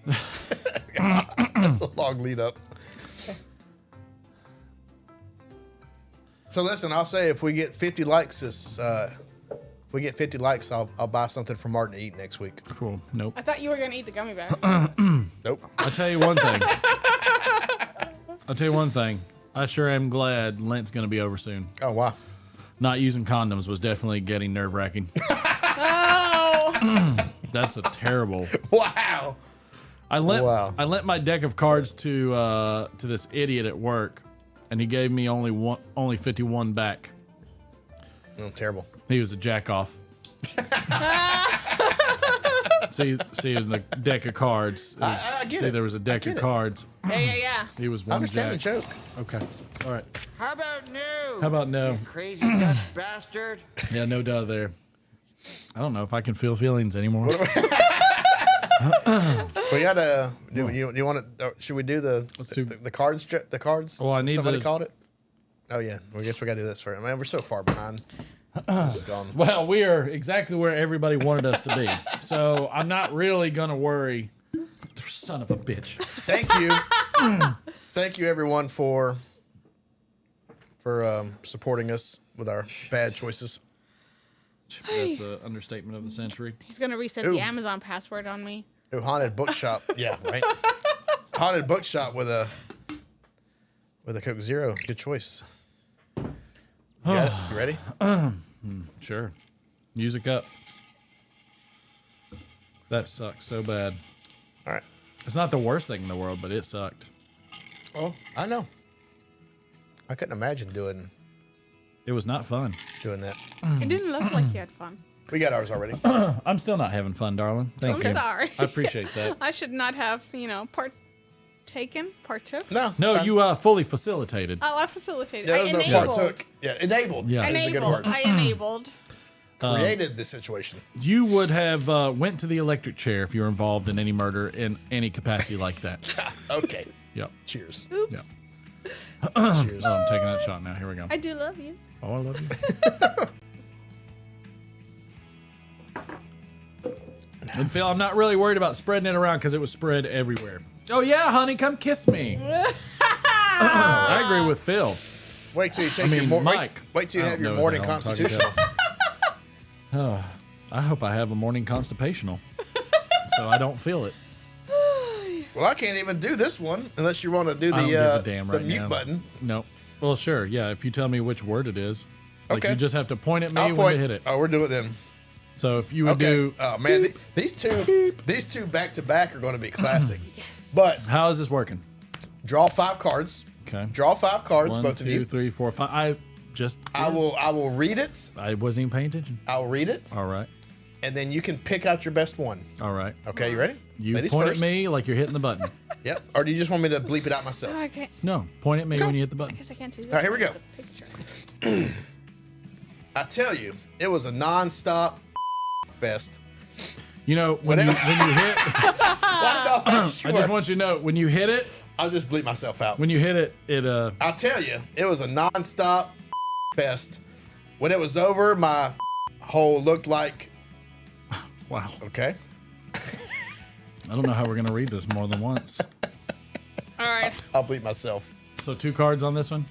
That's a long lead up. So listen, I'll say if we get 50 likes I'll buy something for Martin to eat next week. Cool. Nope. I thought you were gonna eat the gummy bear. Nope. I'll tell you one thing. I sure am glad Lent's going to be over soon. Oh, wow. Not using condoms was definitely getting nerve-wracking. Oh. That's a terrible. Wow. I lent my deck of cards to this idiot at work, and he gave me only 51 back. Oh, terrible. He was a jack-off. See in the deck of cards. I get it. There was a deck of cards. Yeah. He was I one understand the jack. joke. Okay. All right. How about no? How about no? You crazy Dutch bastard. Yeah, no doubt there. I don't know if I can feel feelings anymore. We gotta. Do you want to? Should we do the cards? The cards. Well, I need somebody to- called it. Oh yeah. Well, I guess we gotta do this first. Man, we're so far behind. It's gone. Well, we are exactly where everybody wanted us to be. So I'm not really gonna worry. Son of a bitch. Thank you. Thank you, everyone, for supporting us with our bad choices. That's an understatement of the century. He's gonna reset the Amazon password on me. Ooh, haunted bookshop. Yeah, right. Haunted bookshop with a Coke Zero. Good choice. You got it? You ready? Sure. Music up. That sucks so bad. All right. It's not the worst thing in the world, but it sucked. Oh, I know. I couldn't imagine doing It was not fun. that. It didn't look like you had fun. We got ours already. I'm still not having fun, darling. Thank you. I'm sorry. I appreciate that. I should not have, partook. No, you fully facilitated. Oh, I facilitated. Yeah, I there was no enabled. partook. Yeah, enabled. Yeah. Is a good word. I enabled. Created the situation. You would have went to the electric chair if you were involved in any murder in any capacity like that. Okay. Yep. Cheers. Oops. Yep. Cheers. Oh, I'm taking that shot now. Here we go. I do love you. Oh, I love you. And Phil, I'm not really worried about spreading it around because it was spread everywhere. Oh yeah, honey, come kiss me. I agree with Phil. Wait till you take Mike. Wait till you I have don't your know morning what the hell I'm talking constitutional. Oh, I hope I have a morning constipational, so I don't feel it. Well, I can't even do this one unless you want to do I don't give a the damn the right mute now. button. No. Well, sure. Yeah, if you tell me which word it is, like Okay. you just have to point at me I'll when point. to hit it. Oh, we're doing it then. So if you would Okay. do, Oh man, these two back to back are going to be classic. Yes. But how is this working? draw 5 cards. Okay. Draw 5 cards, 1, both of 2, you. 3, 4, 5. I will read it. I will read it. I wasn't even paying attention. I'll read it. All right. and then you can pick out your best one. All right. Okay, you ready? You Ladies point first. at me like you're hitting the button. Yep. Or do you just want me to bleep it out myself? Oh, I can't. No, point at me when you hit the I button. guess I can't do this. All right, here we one. go. It's a picture. I tell you, it was a non-stop fest. You know, when you hit, I I just want you to know, when you hit it, I'll just bleep myself out. when you hit it, I'll tell you, it was a non-stop fest. When it was over, my hole looked like. wow. Okay. I don't know how we're going to read this more than once. All right. I'll bleep myself. So 2 cards on this one?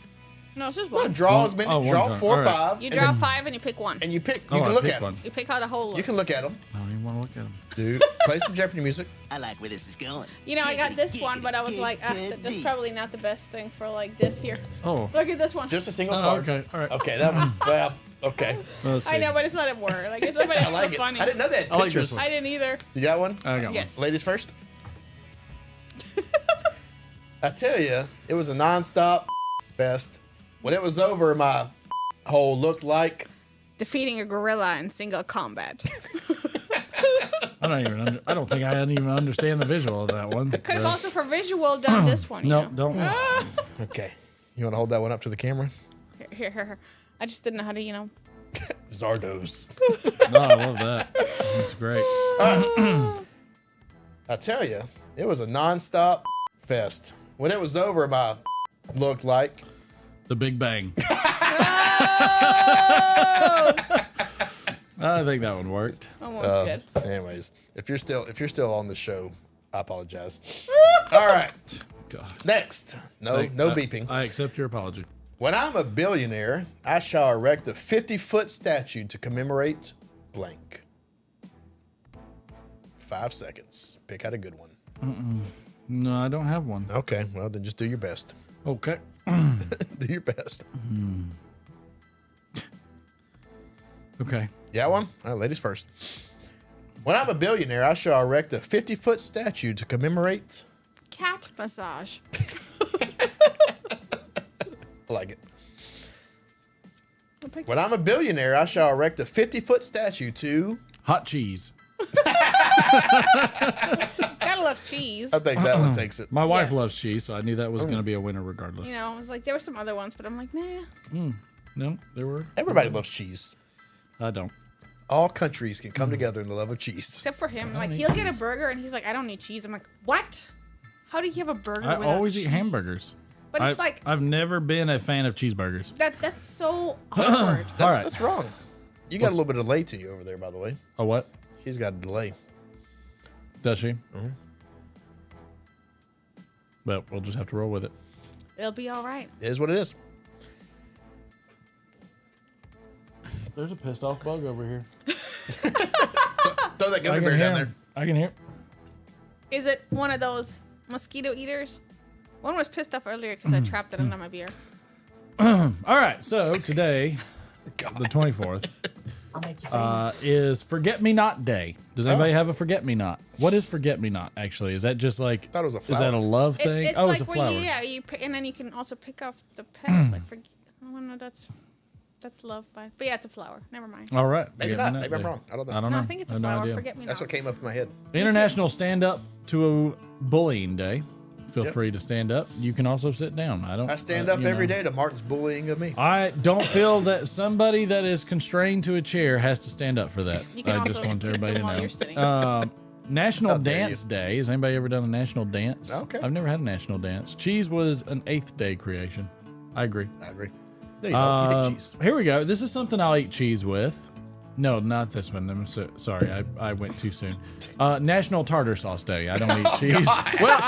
No, it's just Well, one. draw One- as many. oh, one Draw card. 4 or All right. 5. You and draw then- 5 and you pick one. And you pick. Oh, You I can look picked at one. them. You pick how the whole looks. You can look at them. I don't even want to look at them. Dude, play some Jeopardy music. I like where this is going. You know, I got this one, but I was like, that's probably not the best thing for like this here. Oh. Look at this one. Just a single Oh, card. okay. All right. Okay, that one. Well, okay. Let's see. I know, but it's not a word. Like, it's, but it's I like so it. funny. I didn't know that. I like Pictures. this one. I didn't either. You got one? I got Yes. Ladies first. I tell you, it was a non-stop fest. When it was over, my hole looked like. Defeating a gorilla in single combat. I don't think I even understand the visual of that one. Could have also for visual done this one. You No, know? don't. Okay. You want to hold that one up to the camera? Here. I just didn't know how to, Zardos. No, I love that. That's great. I tell you, it was a non-stop fest. When it was over, my looked like. The Big Bang. Oh! I think that one worked. Almost good. Anyways, if you're still on the show, I apologize. All right. God. Next. No beeping. I accept your apology. When I'm a billionaire, I shall erect a 50-foot statue to commemorate blank. 5 seconds. Pick out a good one. No, I don't have one. Okay, well then just do your best. Okay. Do your best. Okay. You got one? All right, ladies first. When I'm a billionaire, I shall erect a 50-foot statue to commemorate. Cat massage. I like it. When I'm a billionaire, I shall erect a 50-foot statue to. Hot cheese. Gotta love cheese. I think that one takes it. My wife Yes. loves cheese, so I knew that was going to be a winner regardless. I was like, there were some other ones, but I'm like, nah. No, there were. Everybody loves cheese. I don't. All countries can come together in the love of cheese. Except for him. Like, he'll get a burger and he's like, I don't need cheese. I'm like, what? How do you have a burger I without always cheese? eat hamburgers. But it's like, I've never been a fan of cheeseburgers. that's so awkward. All right. That's wrong. You got a little bit of delay to you over there, by the way. A what? She's got a delay. Does she? Well, we'll just have to roll with it. It'll be all right. It is what it is. There's a pissed off bug over here. Throw that gummy bear down there. I can hear. Is it one of those mosquito eaters? One was pissed off earlier because I trapped it under my beer. All right, so today, the 24th, is Forget Me Not Day. Does anybody have a Forget Me Not? What is Forget Me Not, actually? Is that just like, thought it was a is that a flower. love thing? It's oh, like it's a where flower. you pick, and then you can also pick off the petals. Like, oh no, that's love by. But yeah, it's a flower. Never mind. All right. Maybe Forget Me not. Maybe I'm Day. wrong. I don't know. I don't No, know. I think it's a have no flower. idea. Forget me That's not. what came up in my head. International Stand Up to Bullying Day. Feel Yep. free to stand up. You can also sit down. I stand up every day to Martin's bullying of me. I don't feel that somebody that is constrained to a chair has to stand up for that. You can I also just want flip everybody them to while know. you're sitting. National How dare Dance Day. Has anybody ever done a national dance? Okay. I've never had a national dance. Cheese was an 8th day creation. I agree. I agree. There you go. You eat cheese. Here we go. This is something I'll eat cheese with. No, not this one. I'm sorry. I went too soon. National Tartar Sauce Day. I don't eat cheese. Well,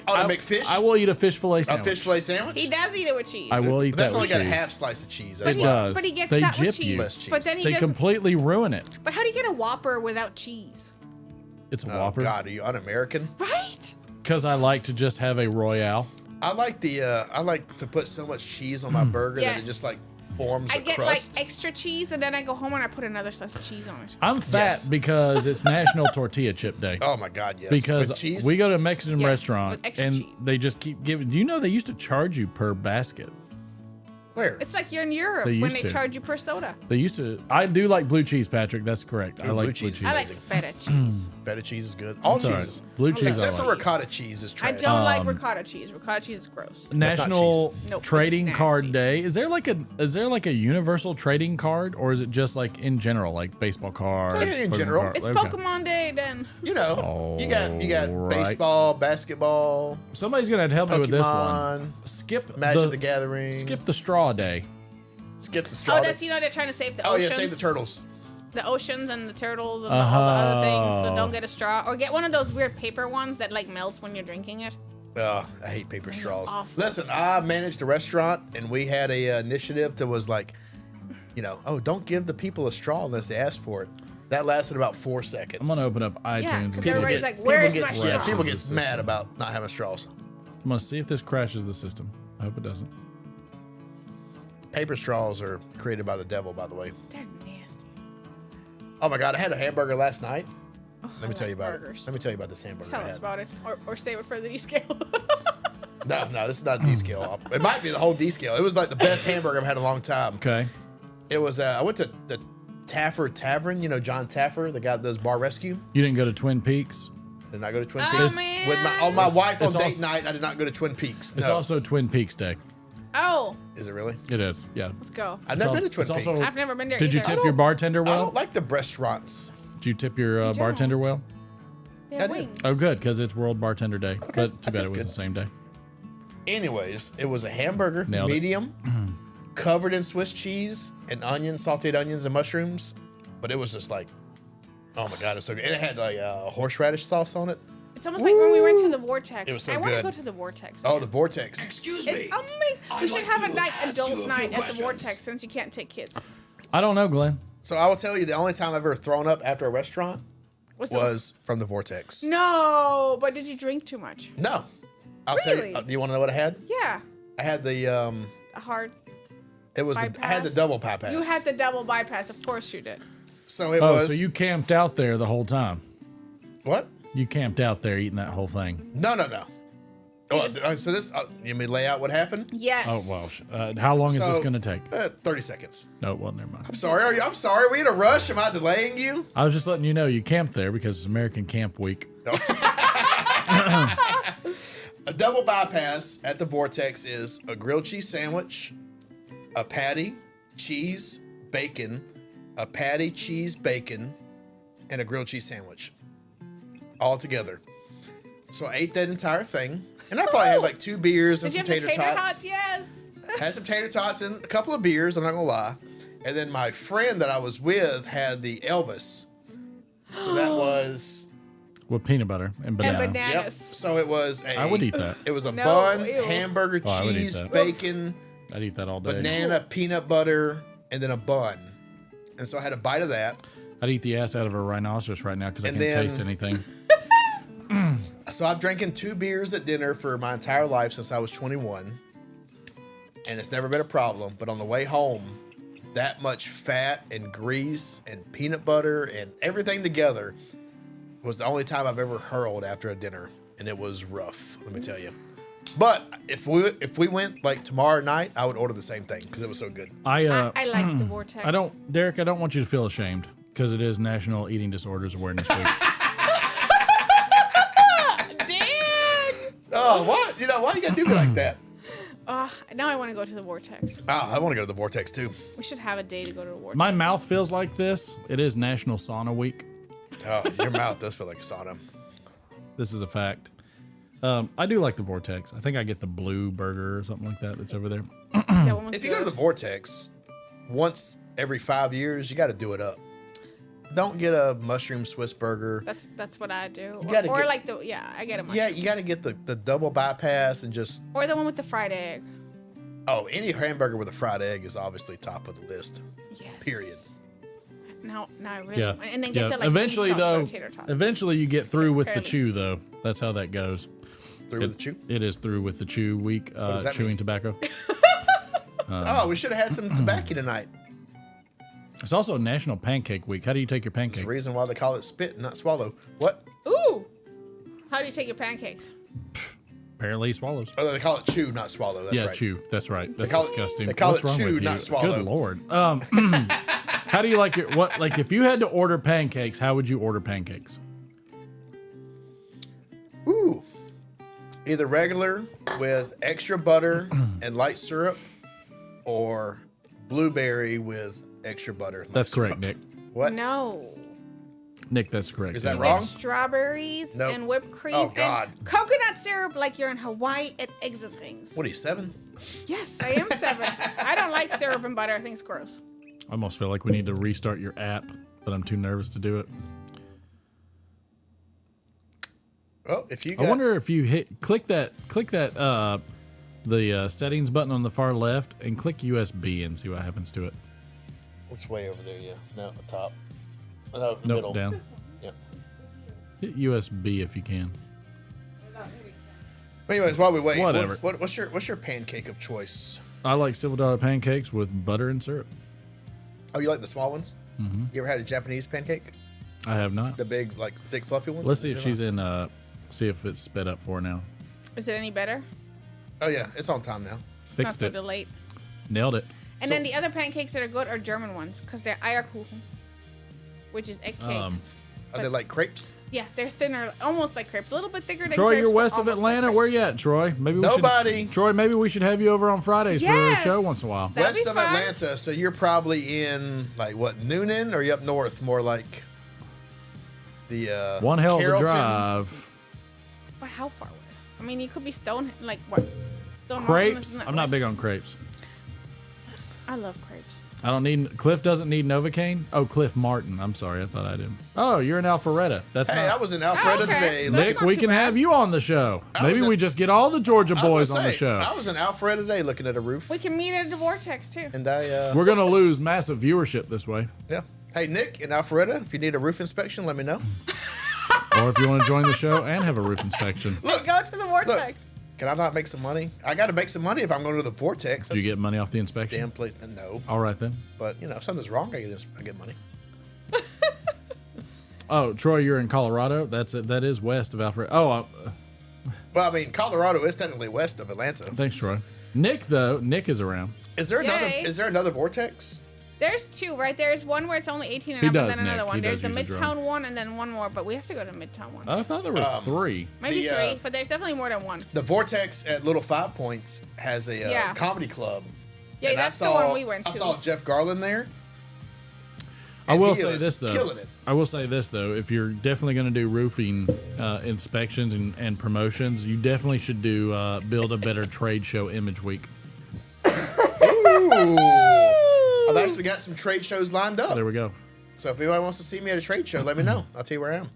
I make fish? I will eat a fish fillet A sandwich. fish fillet sandwich? He does eat it with cheese. I will eat But that's that only with got cheese. a half slice of cheese. But That's he, why. but he gets They that with gyp cheese. you. Less cheese. But then he They does. completely ruin it. But how do you get a Whopper without cheese? It's a Oh, Whopper. God, are you un-American? Right? Because I like to just have a Royale. I like to put so much cheese on my burger that Yes. it just like forms I a get crust. like extra cheese, and then I go home and I put another slice of cheese on it. I'm fat Yes. because it's National Tortilla Chip Day. Oh my God, yes. Because With cheese? we go to a Mexican Yes, restaurant with extra and cheese. they just keep giving. Do you know they used to charge you per basket? Where? It's like you're in Europe They when used they to. charge you per soda. They used to. I do like blue cheese, Patrick. That's correct. I like blue cheese. I like feta cheese. Feta cheese is good. All It's all right. cheeses. Blue cheese I Except for like. ricotta cheese is I trash. don't like ricotta cheese. Ricotta cheese is gross. National Nope, Trading it's Card nasty. Day. Is there like a universal trading card, or is it just like in general, like baseball cards? Yeah, in Pokemon general. cards? It's Okay. Pokemon Day then. You know, you got Alright. baseball, basketball. Somebody's gonna have to help me with this one. Pokemon, Skip Magic the Gathering. Skip the straw day. Skip the straw. Oh, that's they're trying to save the Oh oceans. yeah, save the turtles. The oceans and the turtles and all the other things. So don't get a straw or get one of those weird paper ones that like melts when you're drinking it. I hate paper straws. awful. Listen, I managed a restaurant and we had a initiative that was like, don't give the people a straw unless they ask for it. That lasted about 4 seconds. I'm gonna open up iTunes. Yeah, and because see- everybody's like, "Where's my straw?" Yeah, people get Crashes the mad system. about not having straws. I'm gonna see if this crashes the system. I hope it doesn't. Paper straws are created by the devil, by the way. They're nasty. Oh my god, I had a hamburger last night. Oh, Let me tell you about burgers. it. Let me tell you about this hamburger. Tell I us had. about it, or save it for the scale. No, this is not D-scale. It might be the whole D-scale. It was like the best hamburger I've had in a long time. Okay. It was. I went to the Taffer Tavern. You know John Taffer, the guy that does bar rescue. You didn't go to Twin Peaks. Did not go to Twin Oh, Peaks. man. With my wife on It's date also- night. I did not go to Twin Peaks. It's No. also Twin Peaks Day. Oh, Is it really? It is. Yeah. let's go. I've never been to Twin it's Peaks. also- I've never been there Did you either. tip your bartender I well? don't like the restaurants. Did you tip your don't. bartender well? They I have did. wings. Oh, good, because it's World Bartender Day. But too I bad did it was good. the same day. Anyways, it was a hamburger, Nailed it. medium, covered in Swiss cheese and onions, sauteed onions and mushrooms. But it was just like, oh my god, it's so good. And it had like horseradish sauce on it. It's almost like when we went to the Vortex. It was so I want to good. go to the Vortex. Oh, the Vortex. Excuse It's me. amazing. We should have a night, adult night at the Vortex since you can't take kids. I don't know, Glenn. So I will tell you, the only time I've ever thrown up after a restaurant What's the- was from the Vortex. No, but did you drink too much? No. I'll tell you. Really? Do you want to know what I had? Yeah, I had the a hard it was I had the bypass? double bypass. You had the double bypass. Of course you did. So it Oh, was so you camped out there the whole time. what? You camped out there eating that whole thing. No. Oh, so this you may lay out what happened? Yes. Oh, well. How long is this So, going to take? 30 seconds. No, well, never mind. I'm sorry. I'm sorry. Are we in a rush? Am I delaying you? I was just letting you know you camped there because it's American Camp Week. A double bypass at the Vortex is a grilled cheese sandwich, a patty, cheese, bacon, a patty, cheese, bacon, and a grilled cheese sandwich. All together. So I ate that entire thing. And I probably had like 2 beers and Did you some have the tater tater tots. tots? Yes. Had some tater tots and a couple of beers, I'm not gonna lie. And then my friend that I was with had the Elvis. So that was With peanut butter and banana. And bananas. yep. So it was a I would eat that. It was a No, bun, ew. hamburger, Oh, I would eat cheese, that. bacon, I'd eat that all day. banana, peanut butter, and then a bun. And so I had a bite of that. I'd eat the ass out of a rhinoceros right now because I And can't then- taste anything. So I've drinking 2 beers at dinner for my entire life since I was 21. And it's never been a problem. But on the way home, that much fat and grease and peanut butter and everything together was the only time I've ever hurled after a dinner. And it was rough, let me tell you. But if we went like tomorrow night, I would order the same thing because it was so good. I like the Vortex. Derek, I don't want you to feel ashamed because it is National Eating Disorders Awareness Week. Dang. Oh, what? Why you gotta do me like that? Now I want to go to the Vortex. Oh, I want to go to the Vortex too. We should have a day to go to the Vortex. My mouth feels like this. It is National Sauna Week. Oh, your mouth does feel like a sauna. This is a fact. I do like the Vortex. I think I get the blue burger or something like that that's over there. That one was If you go to the Vortex once every 5 years, you got to do it up. Don't get a mushroom Swiss burger. That's what I do. You gotta Or get- like I get a mushroom. Yeah, you got to get the double bypass and just Or the one with the fried egg. any hamburger with a fried egg is obviously top of the list. Yes. Period. Now I really Yeah. and then get the like eventually cheese sauce though, for the tater tots. eventually you get through with the Barely. chew though. That's how that goes. Through with the chew? It is through with the chew week. does that Chewing mean? tobacco. Oh, we should have had some tobacco tonight. It's also National Pancake Week. How do you take your There's pancake? a reason why they call it spit, not swallow. What? Ooh. How do you take your pancakes? Apparently he swallows. Oh, they call it chew, not swallow. That's yeah, right. chew. That's right. That's call it- disgusting. they call What's it wrong chew, with you? not swallow. Good Lord. How do you like your what? Like if you had to order pancakes, how would you order pancakes? Ooh. Either regular with extra butter and light syrup, or blueberry with extra butter. And light That's correct, syrup. Nick. What? No. Nick, that's correct. Is that With wrong? strawberries Nope. and whipped cream Oh, God. and coconut syrup like you're in Hawaii and eggs and things. What are you, 7? Yes, I am 7. I don't like syrup and butter. I think it's gross. I almost feel like we need to restart your app, but I'm too nervous to do it. Oh, if you I wonder if you click that the settings button on the far left and click USB and see what happens to it. It's way over there, yeah. No, at the top. No, Nope, middle. down. Yep. Hit USB if you can. Anyways, while we wait, Whatever. What's your pancake of choice? I like silver dollar pancakes with butter and syrup. Oh, you like the small ones? Mm-hmm. You ever had a Japanese pancake? I have not. The big, like, thick, fluffy ones? Let's see if she's in. See if it's sped up for her now. Is it any better? Oh, yeah. It's on time now. It's Fixed not it. so delayed. Nailed it. And then the other pancakes that are good are German ones because they're Eierkuchen, which is egg cakes. Are they like crepes? Yeah, they're thinner, almost like crepes. A little bit thicker than Troy, crepes. you're but west of almost like Atlanta. crepes. Where you at, Troy? Maybe we Nobody. should. Troy, maybe we should have you over on Fridays for a Yes. show once in a while. That'd West be of fun. Atlanta, so you're probably in, like, what, Noonan? Or are you up north, more like the One hell Carrollton? of a drive. But how far west? I mean, you could be Stone, like what? Stone Mountain, Crepes. isn't that I'm not west? big on crepes. I love crepes. I don't need. Cliff doesn't need Novocaine. Oh, Cliff Martin. I'm sorry. I thought I did. Oh, you're in Alpharetta. That's Hey, I not. was in Alpharetta okay. today. That's Nick, not we too can bad. have you on the show. I Maybe was in- we just get all the Georgia I was boys gonna on the say, show. I was in Alpharetta today looking at a roof. We can meet at the Vortex too. And I, We're gonna lose massive viewership this way. yeah. Hey, Nick, in Alpharetta, if you need a roof inspection, let me know. Or if you want to join the show and have a roof inspection. Look, Go to the Vortex. can I not make some money? I got to make some money if I'm going to the Vortex. Do you get money off the inspection? Damn place. No. All right then. But, you know, if something's wrong, I get money. Oh, Troy, you're in Colorado. That's it. That is west of Alfred. Oh, Well, I mean, Colorado is technically west of Atlanta. thanks, Troy. Nick though, Nick is around. Is there another? Yay. Is there another Vortex? There's 2, right? There's one where it's only 18 and He up, does, and then another Nick. one. He There's does the use a Midtown drone. one, and then one more, but we have to go to Midtown one. I thought there were 3. Maybe the, 3, but there's definitely more than one. The Vortex at Little 5 Points has a Yeah. comedy club. Yeah, And that's the one we went I to. saw Jeff Garland there. I and will he say was this though. killing it. I will say this though. If you're definitely going to do roofing inspections and promotions, you definitely should do build a better trade show image week. Ooh. I've actually got some trade shows lined up. There we go. So if anybody wants to see me at a trade show, let me know. I'll tell you where I am.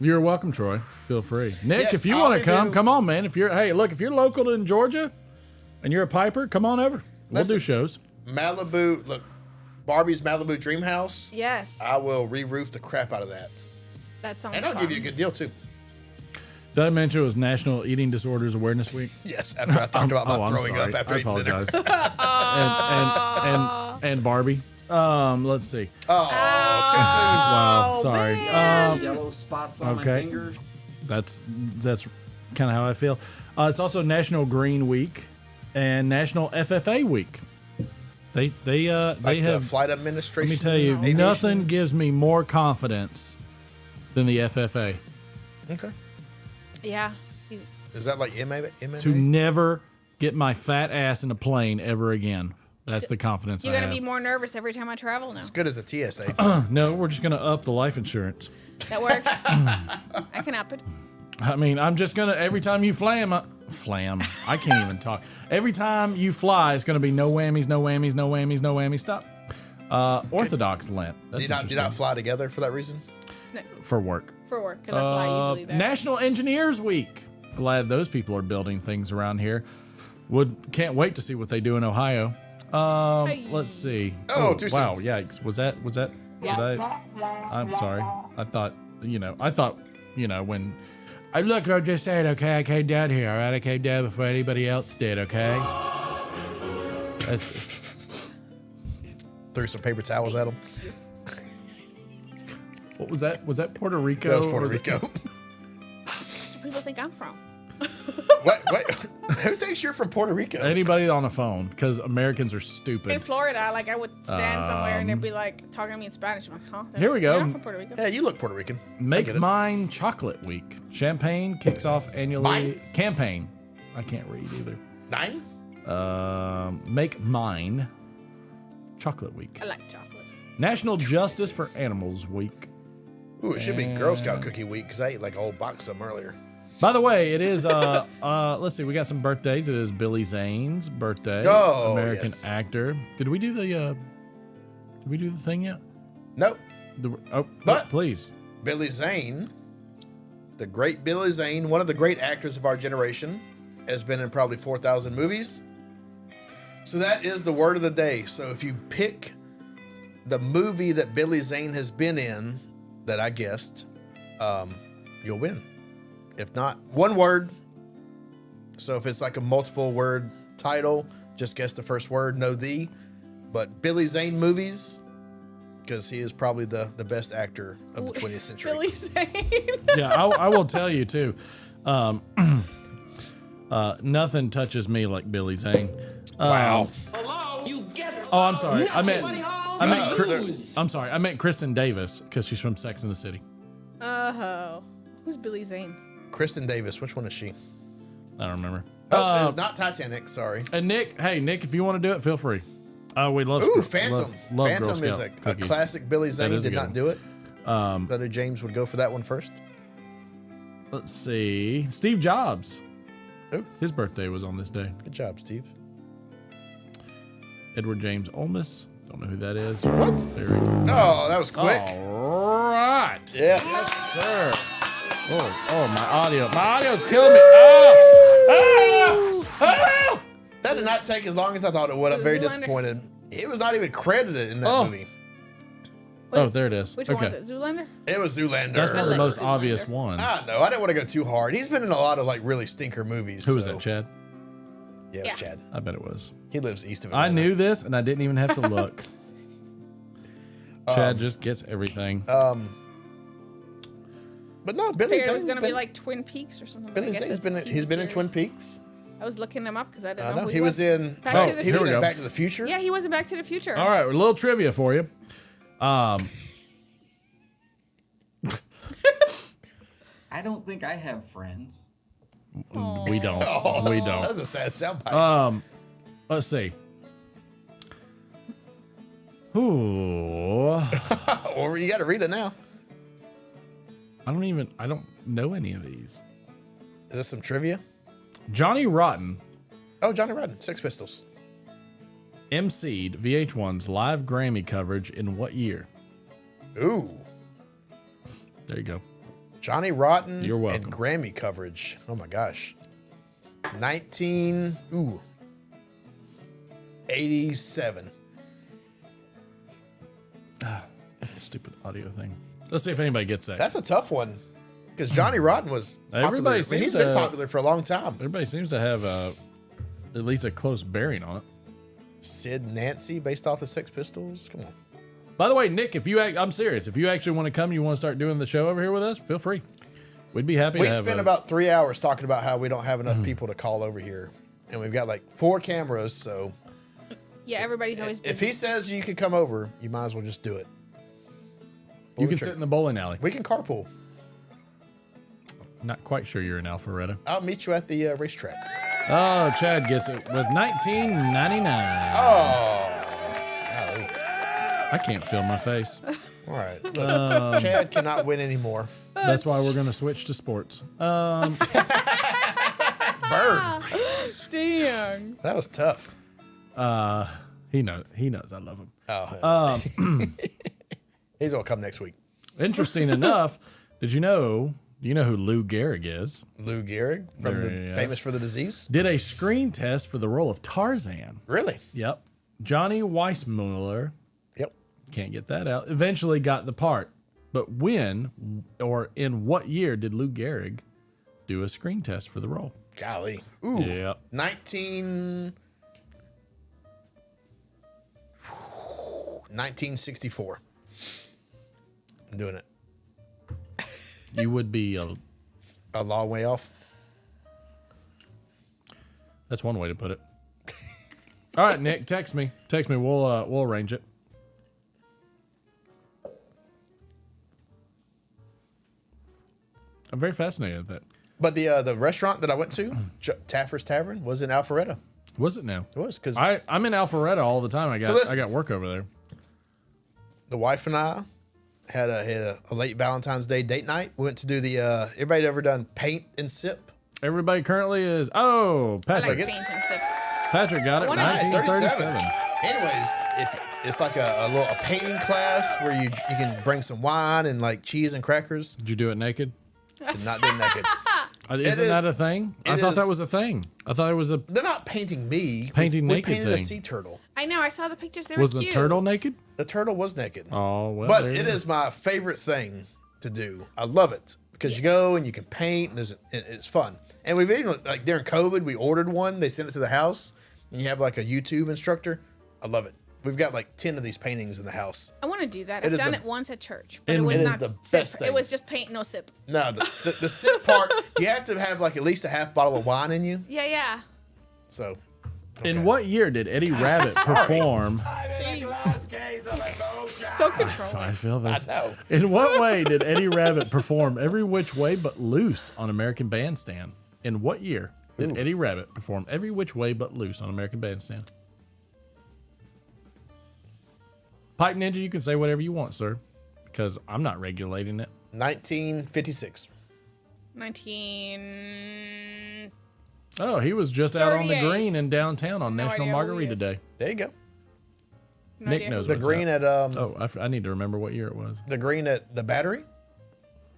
You're welcome, Troy. Feel free. Nick, Yes, if you I'll want to be come, doing- come on, man. If you're if you're local in Georgia and you're a piper, come on over. We'll Listen. do shows. Malibu, look, Barbie's Malibu Dream House. Yes. I will re-roof the crap out of that. That sounds And I'll fun. give you a good deal too. Did I mention it was National Eating Disorders Awareness Week? Yes, after I talked about my I'm throwing sorry. up after I eating dinner. apologize. and Barbie. Let's see. Oh, too soon. Wow, sorry. Yellow spots on my okay. fingers. That's kind of how I feel. It's also National Green Week and National FFA Week. They Like the have. flight Let administration. me tell you, aviation. nothing gives me more confidence than the FFA. Okay. Yeah. Is that like MMA? To never get my fat ass in a plane ever again. That's the confidence You're I going have. to be more nervous every time I travel now. As good as a TSA. No, we're just gonna up the life insurance. That works. I can up it. I mean, I'm just gonna every time you flam. I can't even talk. Every time you fly, it's gonna be no whammies, no whammies, no whammies, no whammies. Stop. Orthodox Lent. That's Do you not interesting. fly together for that reason? For work. For work, because I fly usually there. National Engineers Week. Glad those people are building things around here. Can't wait to see what they do in Ohio. Let's see. Oh, too soon. wow! Yikes! Was that? Yeah. I'm sorry. I thought when. I just said, okay, I came down here. All right, I came down before anybody else did. Okay. That's. Threw some paper towels at them. What was that? Was that Puerto Rico? That was or Puerto was it- Rico. That's where people think I'm from. Wait. Who thinks you're from Puerto Rico? Anybody on the phone, because Americans are stupid. In Florida, like I would stand somewhere and they'd be like talking to me in Spanish. I'm like, huh? Here we go. You're not from Puerto Rico. Yeah, you look Puerto Rican. Make Mine Chocolate Week. Champagne kicks off annually. Mine? Campaign. I can't read either. 9? Make Mine Chocolate Week. I like chocolate. National Justice for Animals Week. Ooh, it should be Girl Scout Cookie Week because I ate like a whole box of them earlier. By the way, it is let's see, we got some birthdays. It is Billy Zane's birthday. Oh, American yes. actor. Did we do the thing yet? Nope. But please. Billy Zane, the great Billy Zane, one of the great actors of our generation, has been in probably 4,000 movies. So that is the word of the day. So if you pick the movie that Billy Zane has been in that I guessed, you'll win. If not, one word. So if it's like a multiple word title, just guess the first word, no the. But Billy Zane movies, because he is probably the best actor of the 20th century. Billy Zane. Yeah, I will tell you too. Nothing touches me like Billy Zane. Wow. Hello? You get Oh, I'm sorry. I meant lose. I'm sorry. I meant Kristen Davis because she's from Sex and the City. Oh. Who's Billy Zane? Kristen Davis, which one is she? I don't remember. Oh, it's not Titanic, sorry. And Nick, if you want to do it, feel free. We love. Ooh, Phantom. Love Phantom Girl is Scout a cookies. classic Billy Zane. That is Did a not good do it. one. Brother James would go for that one first. Let's see. Steve Jobs. Ooh. His birthday was on this day. Good job, Steve. Edward James Olmos. Don't know who that is. What? There we go. Oh, that was quick. All right. Yeah. Yes, sir. Oh, my audio's killing me. Oh! That did not take as long as I thought it would. I'm very disappointed. It was not even credited in that movie. Oh, there it is. Which okay. one was it? Zoolander? It was Zoolander. That's one of the most Zoolander. obvious ones. I don't know. I didn't want to go too hard. He's been in a lot of like really stinker movies. Who was that, Chad? Yeah, it was Chad. I bet it was. He lives east of it. I knew this, and I didn't even have to look. Chad just gets everything. But no, Billy Figured it was Zane's gonna been be like Twin Peaks or something. Billy Zane's been he's been in Twin Peaks. I was looking him up because I didn't I know know who he was in. Back to the He was Future. in Back to the Future. Yeah, he was in Back to the Future. All right, a little trivia for you. I don't think I have friends. We don't. Oh, We don't. That's a sad soundbite. Let's see. Ooh. Or you got to read it now. I don't know any of these. Is this some trivia? Johnny Rotten Oh, Johnny Rotten, Sex Pistols. emceed VH1's live Grammy coverage in what year? Ooh. There you go. Johnny Rotten You're welcome. and Grammy coverage. Oh my gosh. 1987. Stupid audio thing. Let's see if anybody gets that. That's a tough one. Because Johnny Rotten was popular. Everybody I mean, he's seems been to- popular for a long time. Everybody seems to have at least a close bearing on it. Sid Nancy based off the Sex Pistols. Come on. By the way, Nick, I'm serious. If you actually want to come, you want to start doing the show over here with us, feel free. We'd be happy We to have spent about 3 hours talking about how we don't have enough people to call over here. And we've got like 4 cameras, so Yeah, everybody's always busy. if he says you can come over, you might as well just do it. You can sit in the bowling alley. We can carpool. Not quite sure you're in Alpharetta. I'll meet you at the racetrack. Oh, Chad gets it with 1999. Oh. Golly. I can't feel my face. All right. Chad cannot win anymore. That's why we're going to switch to sports. Bird. Dang. That was tough. He knows I love him. Oh. He's going to come next week. Interesting enough, do you know who Lou Gehrig is? Lou Gehrig, famous for the disease? Did a screen test for the role of Tarzan. Really? Yep. Johnny Weissmuller. Yep. Can't get that out. Eventually got the part. But when or in what year did Lou Gehrig do a screen test for the role? Golly. Ooh. Yep. 1964. I'm doing it. You would be a long way off. That's one way to put it. All right, Nick, text me. Text me. We'll arrange it. I'm very fascinated with that. But the restaurant that I went to, Taffer's Tavern, was in Alpharetta. Was it now? It was because I'm in Alpharetta all the time. I got work over there. The wife and I had a late Valentine's Day date night. We went to do the everybody ever done paint and sip? Everybody currently is Patrick. Paint and sip. Patrick got it. 1937. Anyways, if it's like a painting class where you can bring some wine and like cheese and crackers. Did you do it naked? Did not do it naked. Isn't that a thing? I thought that was a thing. I thought it was a. They're not painting me. Painting we naked painted a thing. sea turtle. I know. I saw the pictures. They Was were the cute. turtle naked? The turtle was naked. Oh well. But it is my favorite thing to do. I love it because you go and you can paint and it's fun. And we've even like during COVID we ordered one. They sent it to the house and you have like a YouTube instructor. I love it. We've got like 10 of these paintings in the house. I want to do that. It I've is done the- it once at church, but it It was is not the sip. best thing. It was just paint, no sip. No, the sip part, you have to have like at least a half bottle of wine in you. Yeah. So, In what year did Eddie Rabbit perform? So controlling. I feel this. I know. In what way did Eddie Rabbit perform Every Which Way But Loose on American Bandstand? In what year did Eddie Rabbit perform Every Which Way But Loose on American Bandstand? Pipe Ninja, you can say whatever you want, sir, because I'm not regulating it. 1956. 19. Oh, he was just out on the 38. green in downtown on No National idea who he Margarita is. Day. There you go. No Nick idea knows who The what's green up. at I need to remember what year it was. the green at the Battery,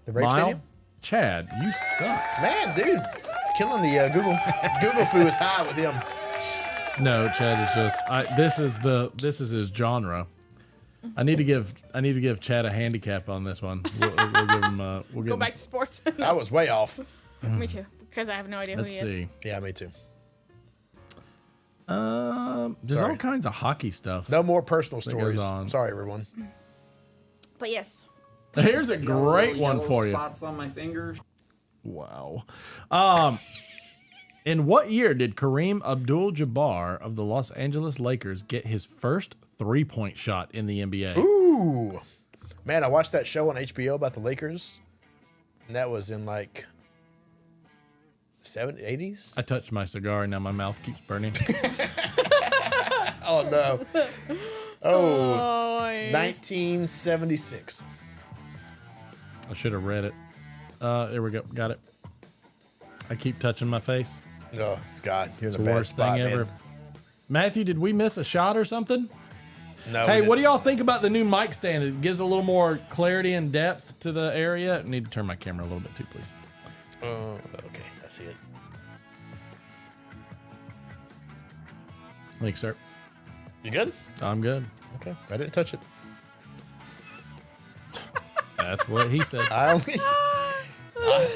the Brave Mile? Stadium. Chad, you suck. Man, dude, it's killing the Google foo is high with him. No, Chad is just. This is his genre. I need to give Chad a handicap on this one. We'll give him. We'll give Go him back to sports. I was way off. Me too, because I have no idea who Let's he is. see. Yeah, me too. There's Sorry. all kinds of hockey stuff. No more personal that goes stories. on. Sorry, everyone. But yes. Here's a great one for you. Spots on my fingers. Wow. In what year did Kareem Abdul-Jabbar of the Los Angeles Lakers get his first three-point shot in the NBA? Ooh, man, I watched that show on HBO about the Lakers, and that was in like 80s. I touched my cigar and now my mouth keeps burning. Oh no. Oh, 1976. I should have read it. There we go. Got it. I keep touching my face. Oh God, you're in It's the the bad worst spot, thing ever. man. Matthew, did we miss a shot or something? No. Hey, what do y'all think about the new mic stand? It gives a little more clarity and depth to the area. I need to turn my camera a little bit too, please. Okay, I see it. Thanks, sir. You good? I'm good. Okay, I didn't touch it. That's what he said. I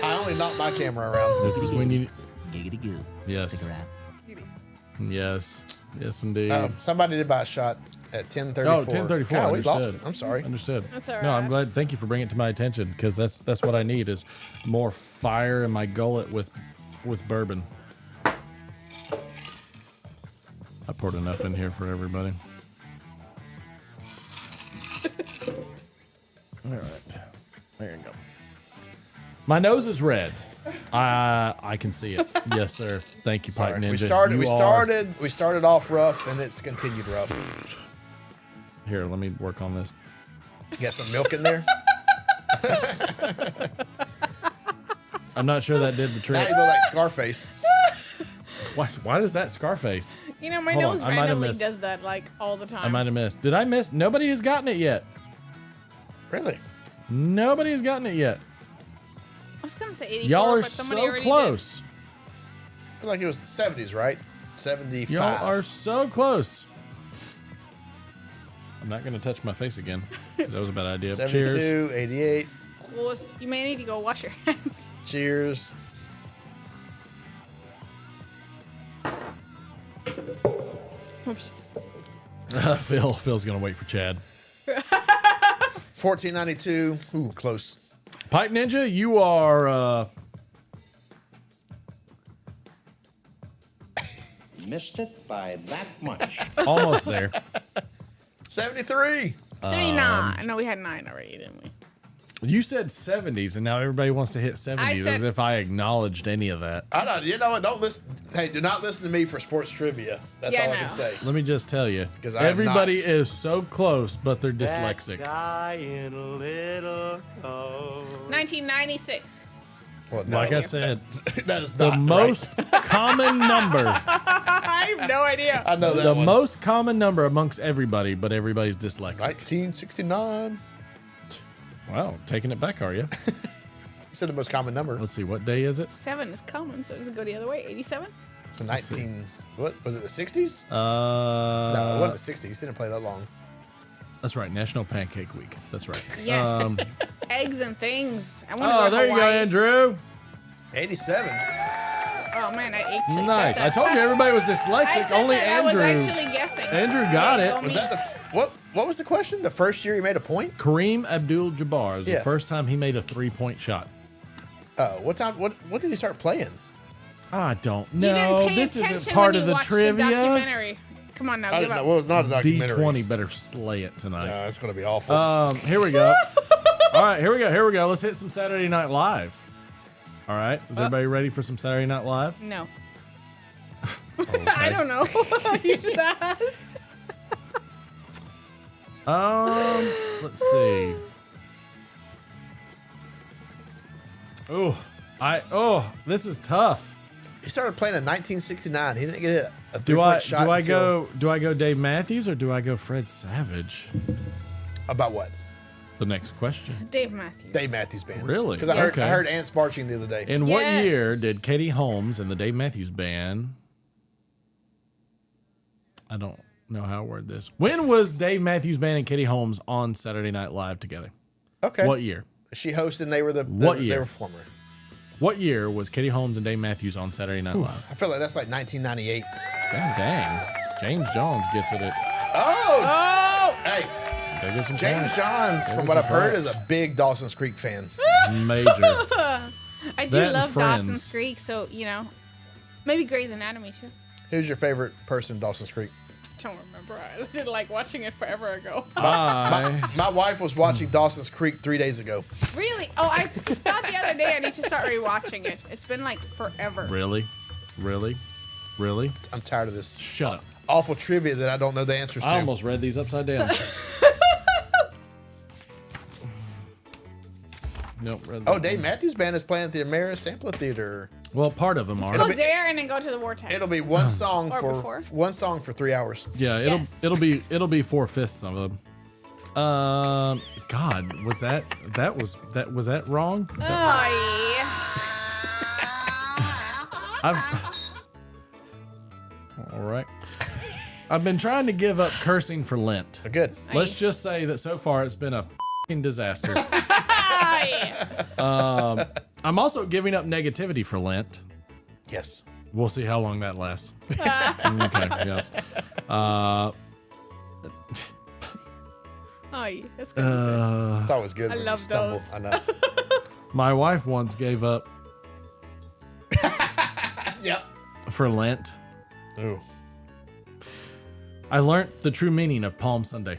only knocked my camera around. This is when you. Giggity goo. Yes. Stick around. Yes. Yes, indeed. Somebody did buy a shot at 10:34. Oh, 10:34. God, we lost Understood. it. I'm sorry. Understood. That's all No, I'm right. glad. Thank you for bringing it to my attention because that's what I need is more fire in my gullet with bourbon. I poured enough in here for everybody. All right. There you go. My nose is red. I can see it. Yes, sir. Thank you, Pipe Sorry. Ninja. We started off rough and it's continued rough. Here, let me work on this. You got some milk in there? I'm not sure that did the Now trick. you look like Scarface. Why does that Scarface? You know, my Hold on, nose I might have randomly missed. does that like all the time. I might have missed. Did I miss? Nobody has gotten it yet. Really? Nobody has gotten it yet. I was gonna say 84, Y'all are but somebody so already close. I feel like it was the 70s, right? 75. Y'all are so close. I'm not going to touch my face again. 'Cause that was a bad idea. 72, Cheers. 88. did. Well, you may need to go wash your hands. Cheers. Oops. Phil's going to wait for Chad. 1492. Ooh, close. Pipe Ninja, you are missed it by that much. Almost there. 73. 79. No, we had 9 already, didn't we? You said 70s, and now everybody wants to hit 70s as if I acknowledged any of that. I don't. You know what? Don't listen. Hey, do not listen to me for sports trivia. That's all I can say. Let me just tell you, 'Cause I am everybody not. is so close, but they're dyslexic. Guy in a little coat. 1996. Well, no. Like I said, that is the not most right. common number. I have no idea. I know that The one. most common number amongst everybody, but everybody's dyslexic. 1969. Wow, taking it back, are you? You said the most common number. Let's see, what day is it? 7 is common, so does it go the other way? 87? So 19. What was it? The 60s? No, No, it wasn't the 60s. Didn't play that long. That's right, National Pancake Week. That's right. Yes. Eggs and things. I want to Oh, go to there you go, Hawaii. Andrew. 87. Oh, man, I actually Nice. said I that. told you everybody was I dyslexic. said Only that. Andrew. I was actually guessing. Andrew got Okay, it. go Was me. that what was the question? The first year he made a point? Kareem Abdul-Jabbar is Yeah. the first time he made a 3-point shot. What time? What did he start playing? I don't You didn't know. pay This attention isn't part when of you the watched trivia. documentary. Come on now, I give didn't up. know. Well, it was not a documentary. D20 better slay it tonight. No, it's going to be awful. Here we go. All right, here we go. Let's hit some Saturday Night Live. All right, is everybody ready for some Saturday Night Live? No. Okay. I don't know. You just asked. Let's see. This is tough. He started playing in 1969. He didn't get a Do three-point I shot do I until- go Dave Matthews or do I go Fred Savage? About what? The next question. Dave Matthews. Dave Matthews Band. Really? Because I heard ants marching the other day. In what year did Katie Holmes and the Dave Matthews Band? I don't know how to word this. When was Dave Matthews Band and Katie Holmes on Saturday Night Live together? Okay. What year? She hosted and they were What they year? were performer. What year was Katie Holmes and Dave Matthews on Saturday Night Live? I feel like that's like 1998. God dang. James Jones gets it at. Oh! Hey, Gotta give some James props. Johns, Gotta from give what some I've heard, props. is a big Dawson's Creek fan. Major. I do That and love Friends. Dawson's Creek, so, you know, maybe Grey's Anatomy too. Who's your favorite person in Dawson's Creek? Don't remember. I did like watching it forever ago. My wife was watching Dawson's Creek 3 days ago. Really? Oh, I just thought the other day I need to start rewatching it. It's been like forever. Really? I'm tired of this. Shut up. Awful trivia that I don't know the answers to. I almost read these upside down. Nope. read Oh, that Dave one. Matthews Band is playing at the Ameris Amphitheater. Well, part of them are. Go there and then go to the Vortex. It'll be one song Or for before. 3 hours. Yeah, it'll be 4/5 of them. God, was that wrong? Oh, All right. I've been trying to give up cursing for Lent. Good. Let's just say that so far it's been a f***ing disaster. I'm also giving up negativity for Lent. Yes. We'll see how long that lasts. Okay. Yes. That's gonna be good. It's always good I when you love stumble. those. I know. My wife once gave up Yep. for Lent. Ooh. I learned the true meaning of Palm Sunday.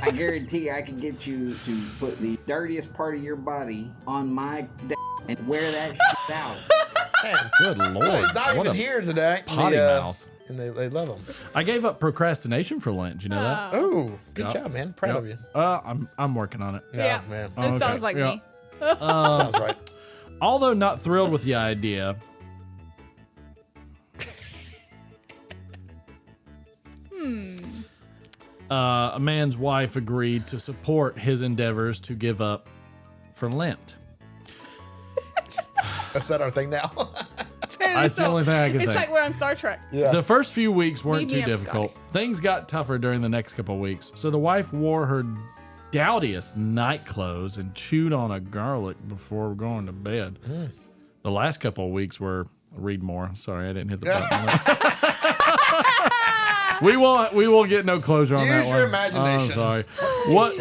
I guarantee I can get you to put the dirtiest part of your body on my d and wear that shit out. Man, Good Lord. he's not What even a here today. potty mouth. And they love him. I gave up procrastination for Lent. Do you know that? Oh, good Yep. job, man. Proud of you. I'm working on it. Yeah, man. It sounds like me. Sounds right. Although not thrilled with the idea, a man's wife agreed to support his endeavors to give up for Lent. Is that our thing now? That's the only thing I can It's think. like we're on Star Trek. Yeah. The first few weeks weren't Beat me too up, difficult. Things got tougher during the next couple of weeks. So the wife wore her dowdiest night clothes and chewed on a garlic before going to bed. The last couple of weeks were read more. Sorry, I didn't hit the button. We won't get no closure on that Use one. your imagination. I'm sorry. What?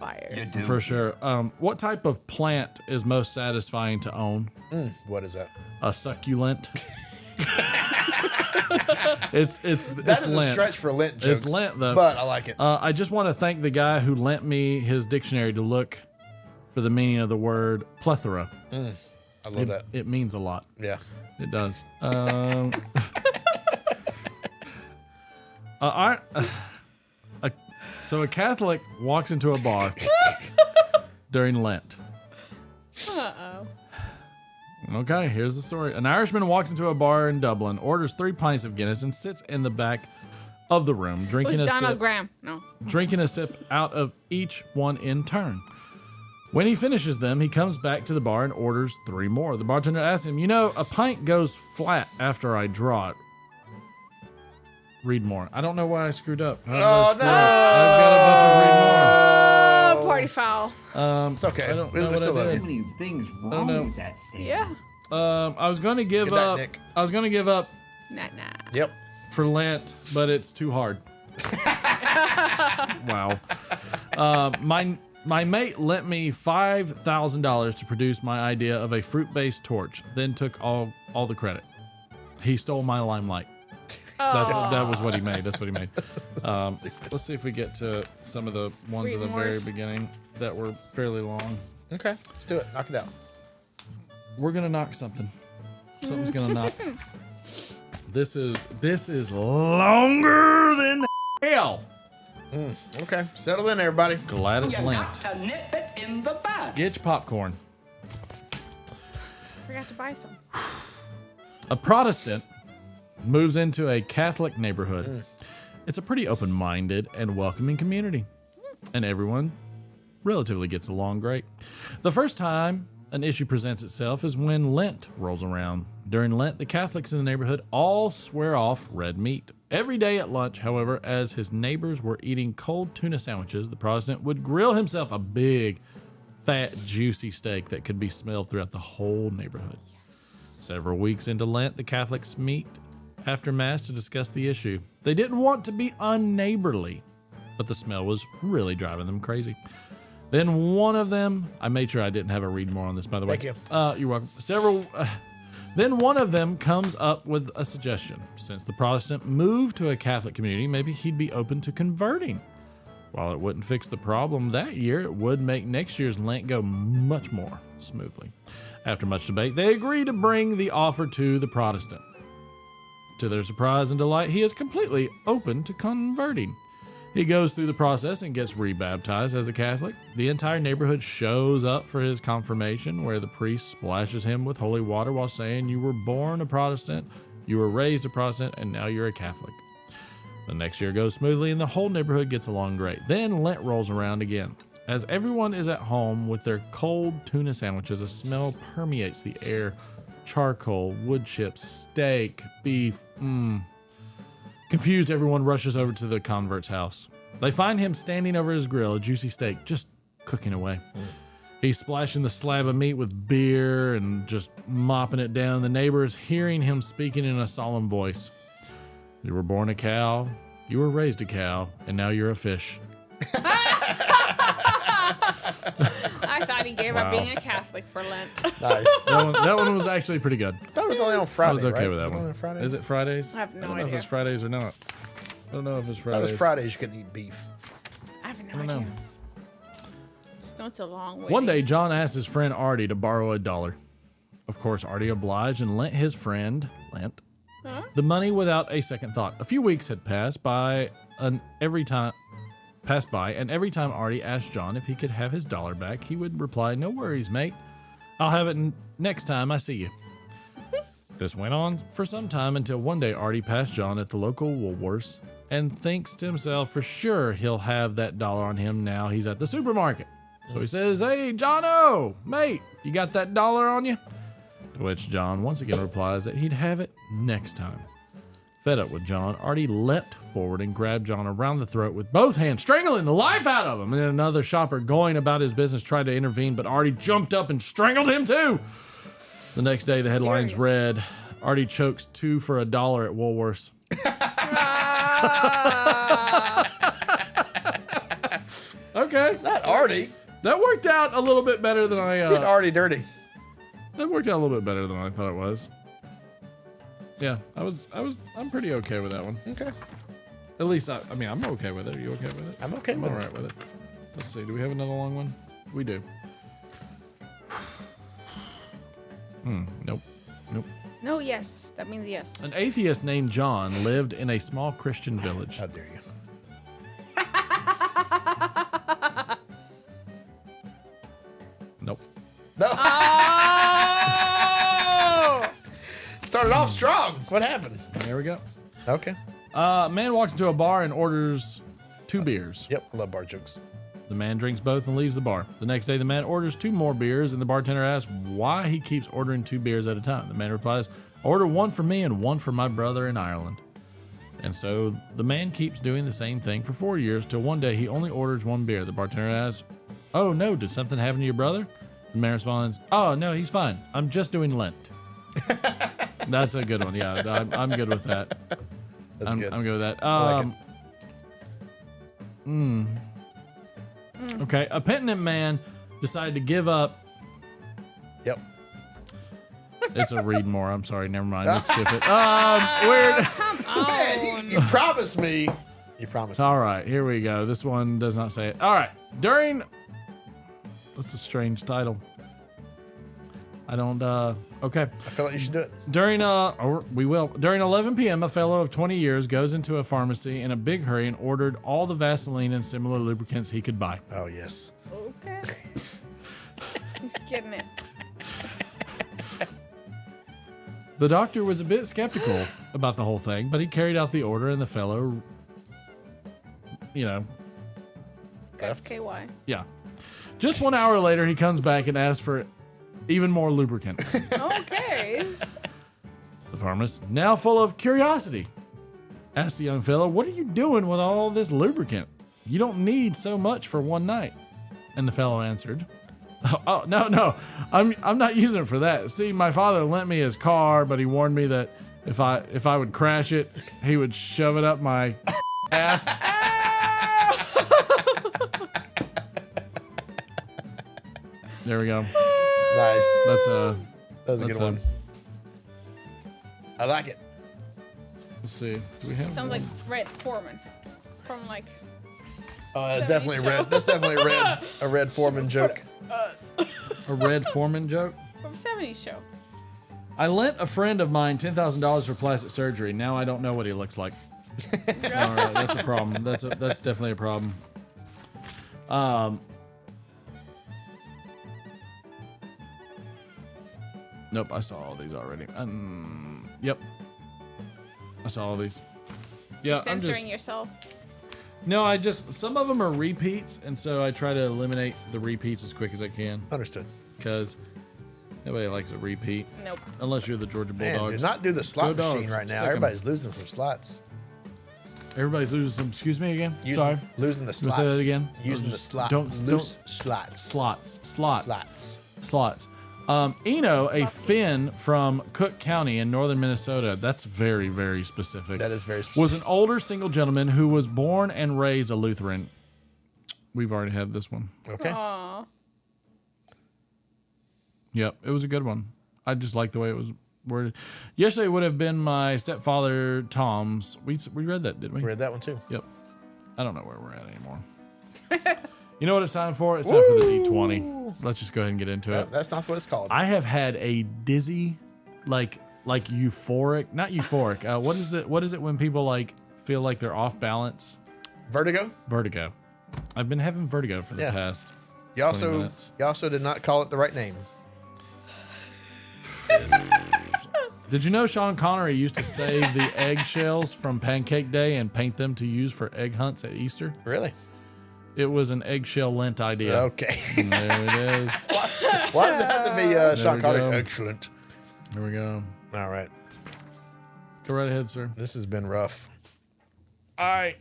fire. For sure. What type of plant is most satisfying to own? What is that? A succulent. It's that is lent. a stretch for lent jokes. It's lent though, but I like it. I just want to thank the guy who lent me his dictionary to look for the meaning of the word plethora. I love that. It means a lot. Yeah, it does. So a Catholic walks into a bar during Lent. Uh-oh. Okay, here's the story. An Irishman walks into a bar in Dublin, orders 3 pints of Guinness, and sits in the back of the room drinking It was a Donald sip. Graham. No. Drinking a sip out of each one in turn. When he finishes them, he comes back to the bar and orders 3 more. The bartender asks him, a pint goes flat after I draw it. Read more. I don't know why I screwed up. Oh, I've got a bunch of read more. Party foul. It's okay. I don't know what I did. So many things I don't wrong know. with that statement. Yeah. I was going to give Good night, up. Nick. I was going to give up Nah. Yep. for Lent, but it's too hard. Wow. My mate lent me $5,000 to produce my idea of a fruit-based torch, then took all the credit. He stole my limelight. That was what he made. That's what he made. Let's see if we get to some of the ones at the very beginning that were fairly long. Okay, let's do it. Knock it out. We're gonna knock something. Something's gonna knock. This is longer than hell. Okay, settle in, everybody. Gladys You Lent. got to nip it in the bud. Get your popcorn. Forgot to buy some. A Protestant moves into a Catholic neighborhood. It's a pretty open-minded and welcoming community, and everyone relatively gets along great. The first time an issue presents itself is when Lent rolls around. During Lent, the Catholics in the neighborhood all swear off red meat. Every day at lunch, however, as his neighbors were eating cold tuna sandwiches, the Protestant would grill himself a big, fat, juicy steak that could be smelled throughout the whole neighborhood. Several weeks into Lent, the Catholics meet after Mass to discuss the issue. They didn't want to be unneighborly, but the smell was really driving them crazy. Then one of them, I made sure I didn't have a read more on this, by the way. Thank you. You're welcome. Then one of them comes up with a suggestion. Since the Protestant moved to a Catholic community, maybe he'd be open to converting. While it wouldn't fix the problem that year, it would make next year's Lent go much more smoothly. After much debate, they agree to bring the offer to the Protestant. To their surprise and delight, he is completely open to converting. He goes through the process and gets rebaptized as a Catholic. The entire neighborhood shows up for his confirmation, where the priest splashes him with holy water while saying, "You were born a Protestant, you were raised a Protestant, and now you're a Catholic." The next year goes smoothly and the whole neighborhood gets along great. Then Lent rolls around again. As everyone is at home with their cold tuna sandwiches, a smell permeates the air. Charcoal, wood chips, steak, beef. Confused, everyone rushes over to the convert's house. They find him standing over his grill, a juicy steak, just cooking away. He's splashing the slab of meat with beer and just mopping it down. The neighbors hearing him speaking in a solemn voice. "You were born a cow, you were raised a cow, and now you're a fish." I thought he gave up being a Catholic for Lent. Nice. That one was actually pretty good. I thought it was only on Friday. I was okay right? with Is that it only one. on Fridays? Is it Fridays? I have no don't know idea. if it's Fridays or not. I don't know if it's I thought Fridays. it was Fridays you couldn't eat beef. I have no I don't idea. know. Just know it's a long way. One day, John asked his friend Artie to borrow $1. Of course, Artie obliged and lent his friend, the money without a second thought. A few weeks had passed by, and every time Artie asked John if he could have his $1 back, he would reply, "No worries, mate. I'll have it next time I see you." This went on for some time until one day Artie passed John at the local Woolworths and thinks to himself, for sure he'll have that $1 on him now he's at the supermarket. So he says, "Hey, Jono, mate, you got that $1 on you?" To which John once again replies that he'd have it next time. Fed up with John, Artie leapt forward and grabbed John around the throat with both hands, strangling the life out of him. And then another shopper going about his business tried to intervene, but Artie jumped up and strangled him too. The next day, the headlines read, "Artie chokes 2 for $1 at Woolworths." Okay. Not arty. That worked out a little bit better than I. Did arty dirty. That worked out a little bit better than I thought it was. Yeah, I'm pretty okay with that one. Okay. At least I'm okay with it. Are you okay with it? I'm okay with it. All right with it. Let's see. Do we have another long one? We do. Nope. Nope. No, yes. That means yes. An atheist named John lived in a small Christian village. How dare you? Nope. No. Oh! Started off strong. What happened? There we go. Okay. A man walks into a bar and orders 2 beers. Yep, I love bar jokes. The man drinks both and leaves the bar. The next day, the man orders 2 more beers, and the bartender asks why he keeps ordering 2 beers at a time. The man replies, "Order 1 for me and 1 for my brother in Ireland." And so the man keeps doing the same thing for 4 years till one day he only orders 1 beer. The bartender asks, "Oh no, did something happen to your brother?" The man responds, "Oh no, he's fine. I'm just doing Lent." That's a good one. Yeah, I'm good with that. That's good. I'm good with that. I like it. Okay, a penitent man decided to give up. Yep. It's a read more. I'm sorry. Never mind. Let's skip it. Weird. Man, you promised me. You promised me. All right, here we go. This one does not say it. All right. That's a strange title. I don't, okay. I feel like you should do it. During 11 p.m., a fellow of 20 years goes into a pharmacy in a big hurry and ordered all the Vaseline and similar lubricants he could buy. Oh, yes. Okay. He's getting it. The doctor was a bit skeptical about the whole thing, but he carried out the order and the fellow, Got KY. yeah. Just 1 hour later, he comes back and asks for even more lubricant. Okay. The pharmacist, now full of curiosity, asked the young fellow, "What are you doing with all this lubricant? You don't need so much for one night." And the fellow answered, "Oh, no, I'm not using it for that. See, my father lent me his car, but he warned me that if I would crash it, he would shove it up my ass." There we go. Nice. That's a good one. I like it. Let's see. Do we have? Sounds like Red Foreman from like. Definitely show. red. That's definitely a Red Foreman joke. Us. A Red Foreman joke? From 70s show. I lent a friend of mine $10,000 for plastic surgery. Now I don't know what he looks like. All right, that's a problem. That's definitely a problem. Nope, I saw all these already. Yep. I saw all these. Yeah, Censoring yourself. No, some of them are repeats, and so I try to eliminate the repeats as quick as I can. Understood. Because nobody likes a repeat. Nope. Unless you're the Georgia Bulldogs. Man, do not do the slot Go machine Dogs. right now. Sick 'em. Everybody's losing some slots. Everybody's losing some. Excuse me again. Sorry. Losing the You slots. wanna say that again? Using Or the just slot. Don't Loose slots. Slots. Eno, a Finn from Cook County in northern Minnesota. That's very, very specific. That is very specific. Was an older single gentleman who was born and raised a Lutheran. We've already had this one. Okay. Aww. Yep, it was a good one. I just like the way it was worded. Yesterday would have been my stepfather Tom's. We read that, didn't we? We read that one too. Yep. I don't know where we're at anymore. You know what it's time for? It's time for the D20. Let's just go ahead and get into it. That's not what it's called. I have had a dizzy, like euphoric, not euphoric. What is it when people like feel like they're off balance? Vertigo? Vertigo. I've been having vertigo for the past You 20 minutes. also did not call it the right name. Did you know Sean Connery used to save the eggshells from Pancake Day and paint them to use for egg hunts at Easter? Really? It was an eggshell Lent idea. Okay. And there it is. Why does it have to be Sean we Connery? go. Excellent. There we go. All right. Go right ahead, sir. This has been rough. All right.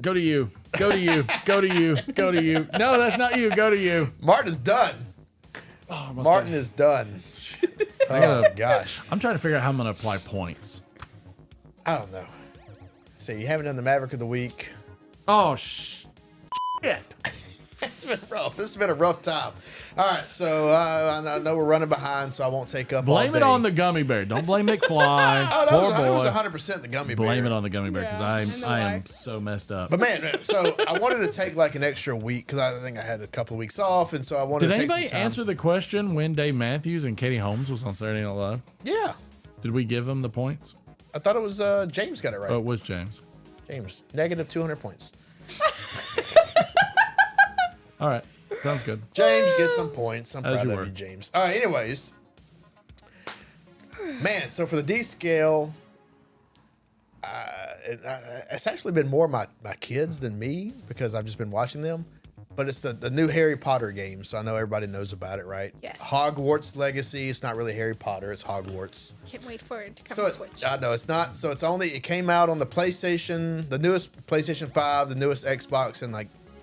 Go to you. Go to you. Go to you. Go to you. No, that's not you. Go to you. Martin is done. Oh, Martin is done. Oh, gosh. I'm trying to figure out how I'm going to apply points. I don't know. So you haven't done the Maverick of the Week. Oh, It's been rough. This has been a rough time. All right, so I know we're running behind, so I won't take up Blame all day. it on the gummy bear. Don't blame McFly. Oh, Poor it was boy. 100% the gummy bear. Blame it on the gummy bear because I am so messed up. But man, so I wanted to take like an extra week because I think I had a couple of weeks off, and so I wanted Did to take some anybody time. answer the question when Dave Matthews and Katie Holmes was on Saturday Night Live? Yeah. Did we give them the points? I thought it was James got it right. Oh, it was James. James, negative 200 points. All right. Sounds good. James gets some points. I'm As proud you of were. you, James. All right, anyways. Man, so for the D scale, it's actually been more my kids than me because I've just been watching them. But it's the new Harry Potter game, so I know everybody knows about it, right? Yes. Hogwarts Legacy. It's not really Harry Potter. It's Hogwarts. Can't wait for it to come So to Switch. I know it's not. So it came out on the PlayStation, the newest PlayStation 5, the newest Xbox,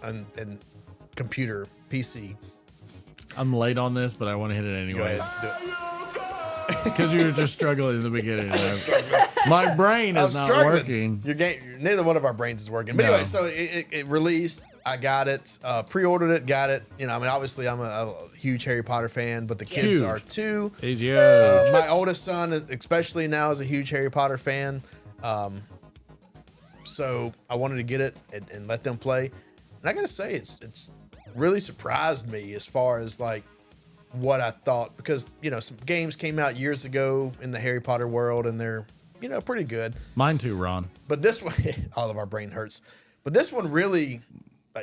and computer PC. I'm late on this, but I want to hit it anyways. Go ahead, do it. Because you were just struggling in the beginning. My brain is not working. Neither one of our brains is working. But No. anyway, so it released. I got it. Pre-ordered it. Got it. You know, I mean, obviously, I'm a huge Harry Potter fan, but the kids are too. He's huge. My oldest son, especially now, is a huge Harry Potter fan. So I wanted to get it and let them play. And I gotta say, it's really surprised me as far as like what I thought, because you know some games came out years ago in the Harry Potter world and they're pretty good. Mine too, Ron. But this one, all of our brain hurts. But this one really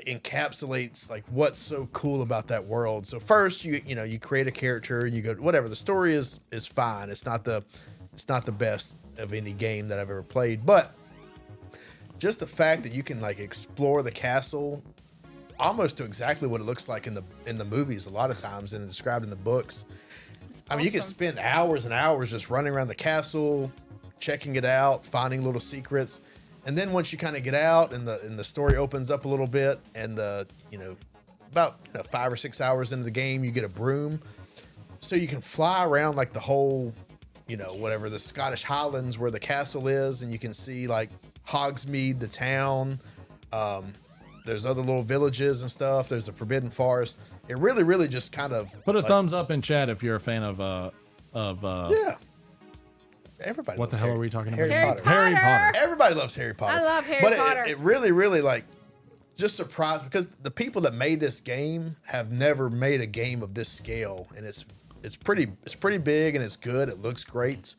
encapsulates like what's so cool about that world. So first, you create a character, you go whatever. The story is fine. It's not the best of any game that I've ever played, but just the fact that you can like explore the castle almost to exactly what it looks like in the movies a lot of times and described in the books. I mean, you can spend hours and hours just running around the castle, checking it out, finding little secrets. And then once you kind of get out and the story opens up a little bit and about 5 or 6 hours into the game, you get a broom. So you can fly around like the whole, whatever, the Scottish Highlands where the castle is, and you can see like Hogsmeade, the town. There's other little villages and stuff. There's the Forbidden Forest. It really, really just kind of Put a thumbs up in chat if you're a fan of yeah. Everybody. What the loves hell are we talking Harry about? Potter. Harry Potter. Everybody loves Harry Potter. I love Harry Potter. It really, really like just surprised because the people that made this game have never made a game of this scale, and it's pretty big and it's good. It looks great,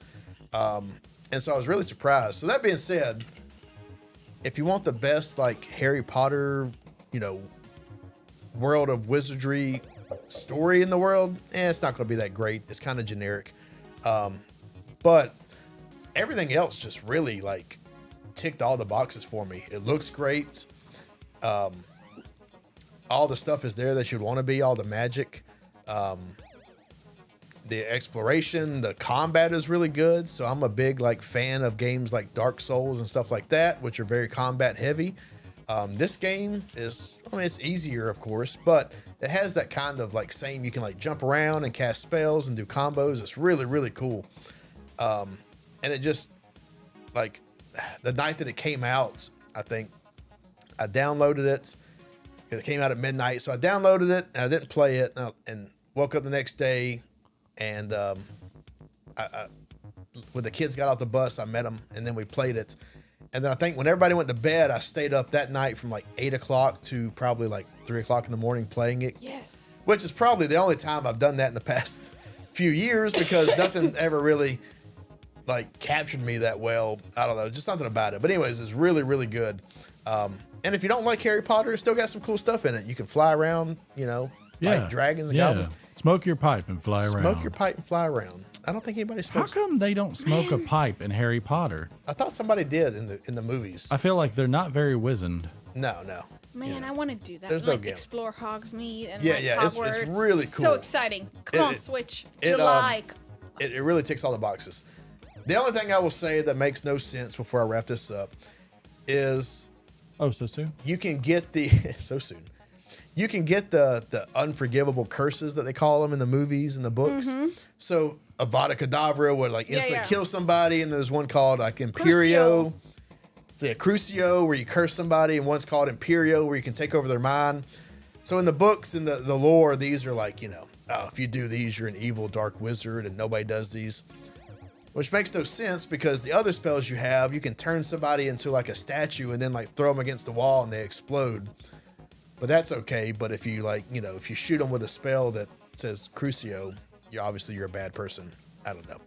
and so I was really surprised. So that being said, if you want the best like Harry Potter, world of wizardry story in the world, it's not going to be that great. It's kind of generic, but everything else just really like ticked all the boxes for me. It looks great. All the stuff is there that you'd want to be. All the magic, the exploration, the combat is really good. So I'm a big like fan of games like Dark Souls and stuff like that, which are very combat heavy. This game is, it's easier, of course, but it has that kind of like same, you can like jump around and cast spells and do combos. It's really, really cool. And it just like the night that it came out, I think I downloaded it. It came out at midnight. So I downloaded it and I didn't play it and woke up the next day and when the kids got off the bus, I met them and then we played it. And then I think when everybody went to bed, I stayed up that night from like 8 o'clock to probably like 3 o'clock in the morning playing it. Yes. Which is probably the only time I've done that in the past few years because nothing ever really like captured me that well. I don't know, just something about it. But anyways, it's really, really good. And if you don't like Harry Potter, it's still got some cool stuff in it. You can fly around, fight dragons and goblins. Smoke your pipe and fly around. Smoke your pipe and fly around. I don't think anybody smokes. How come they don't smoke a pipe in Harry Potter? I thought somebody did in the movies. I feel like they're not very wizened. No. Man, I want to do that. There's and, no like, game. explore Hogsmeade and It's really cool. So exciting. Come on, Switch. It, July. It really ticks all the boxes. The only thing I will say that makes no sense before I wrap this up is... Oh, so soon? You can get the... so soon. You can get the unforgivable curses that they call them in the movies and the books. Mm-hmm. So Avada Kedavra would like instantly kill somebody, and there's one called like Imperio. say a Crucio where you curse somebody, and one's called Imperio where you can take over their mind. So in the books, in the lore, these are like, oh, if you do these, you're an evil dark wizard, and nobody does these. Which makes no sense because the other spells you have, you can turn somebody into like a statue and then like throw them against the wall and they explode. But that's okay. But if you if you shoot them with a spell that says Crucio, you're a bad person. I don't know.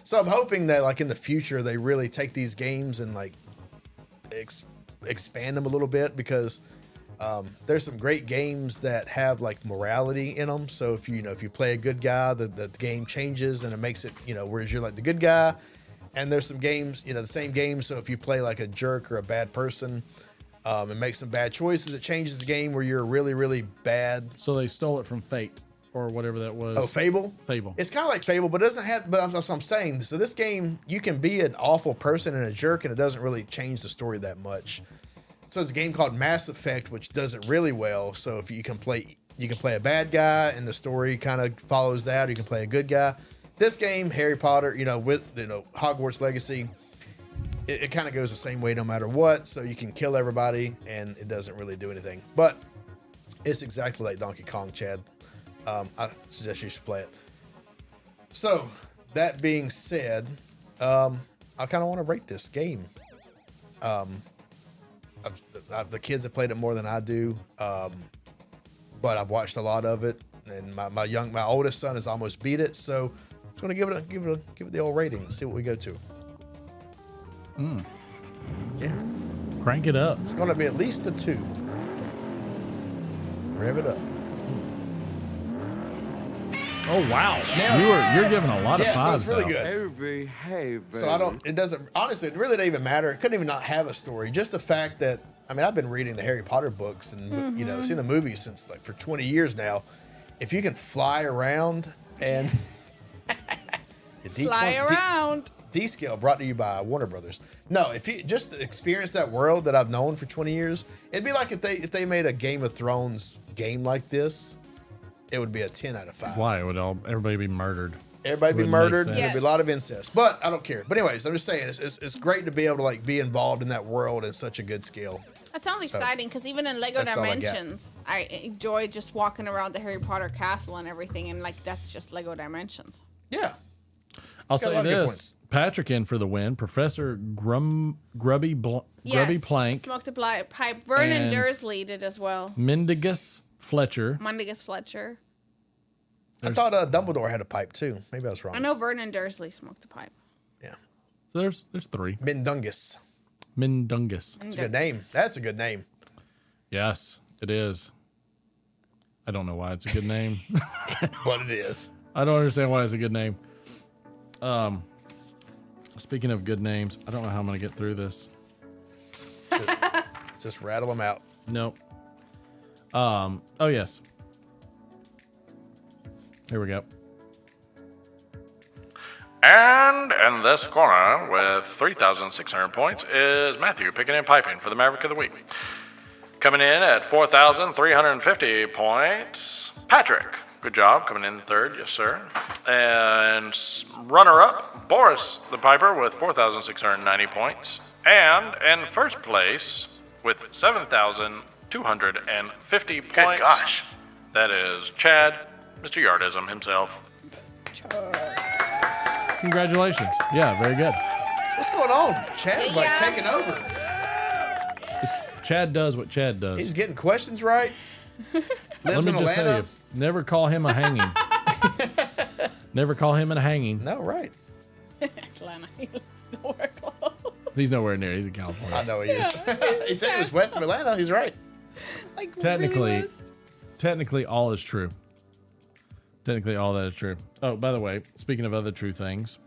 So I'm hoping that like in the future they really take these games and like expand them a little bit, because there's some great games that have like morality in them. So if you play a good guy, the game changes and it makes it whereas you're like the good guy. And there's some games the same game. So if you play like a jerk or a bad person and make some bad choices, it changes the game where you're really really bad. So they stole it from Fate. Or whatever that was. Oh, Fable? Fable. It's kind of like Fable, but it doesn't have, but that's what I'm saying. So this game, you can be an awful person and a jerk, and it doesn't really change the story that much. So it's a game called Mass Effect, which does it really well. So if you can play a bad guy, and the story kind of follows that, or you can play a good guy. This game, Harry Potter, with Hogwarts Legacy, it kind of goes the same way no matter what. So you can kill everybody, and it doesn't really do anything. But it's exactly like Donkey Kong, Chad. I suggest you should play it. So, that being said, I kind of want to rate this game. The kids have played it more than I do, but I've watched a lot of it, and my oldest son has almost beat it. So, I'm going to give it the old rating and see what we go to. Yeah, crank it up. It's going to be at least a 2. Rev it up. Oh wow! Yeah. You're giving a lot of fives. So it's really though. good. So it doesn't, honestly, it really doesn't even matter. It couldn't even not have a story. Just the fact that, I've been reading the Harry Potter books and, seen the movies since like for 20 years now. If you can fly around and fly around. D-Scale brought to you by Warner Brothers. No, if you just experience that world that I've known for 20 years, it'd be like if they made a Game of Thrones game like this. It would be a 10 out of 5. Why? Would everybody be murdered? Everybody be murdered. There'd be a lot of incest. But I don't care. But anyways, I'm just saying, it's great to be able to like be involved in that world in such a good scale. That sounds exciting, because even in Lego Dimensions, I enjoy just walking around the Harry Potter castle and everything, and like that's just Lego Dimensions. Yeah. I'll say this. Patrick in for the win. Professor Grubby Plank. Smoked a pipe. Vernon Dursley did as well. Mendigus Fletcher. I thought Dumbledore had a pipe too. Maybe I was wrong. I know Vernon Dursley smoked a pipe. Yeah. So there's 3. Mindungus. It's a good name. That's a good name. Yes, it is. I don't know why it's a good name. But it is. I don't understand why it's a good name. Speaking of good names, I don't know how I'm going to get through this. Just rattle them out. Nope. Oh, yes. Here we go. And in this corner, with 3,600 points, is Matthew picking and piping for the Maverick of the Week. Coming in at 4,350 points, Patrick. Good job, coming in third, yes sir. And runner-up, Boris the Piper with 4,690 points. And in first place, with 7,250 points. Good gosh. That is Chad, Mr. Yardism himself. Congratulations. Yeah, very good. What's going on? Chad's like taking over. Chad does what Chad does. He's getting questions right. Let me just tell you, never call him a hanging. Never call him a hanging. No, right. Atlanta, he lives nowhere close. He's nowhere near. He's in California. I know he is. He said it was west of Atlanta. He's right. Like Technically all is true. Technically all that is true. Oh, by the way, speaking of other true things.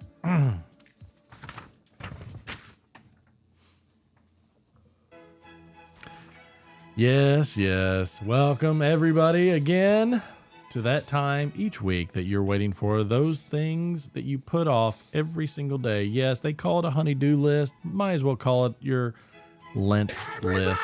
Yes. Welcome everybody again to that time each week that you're waiting for, those things that you put off every single day. Yes, they call it a honey-do list. Might as well call it your Lent list.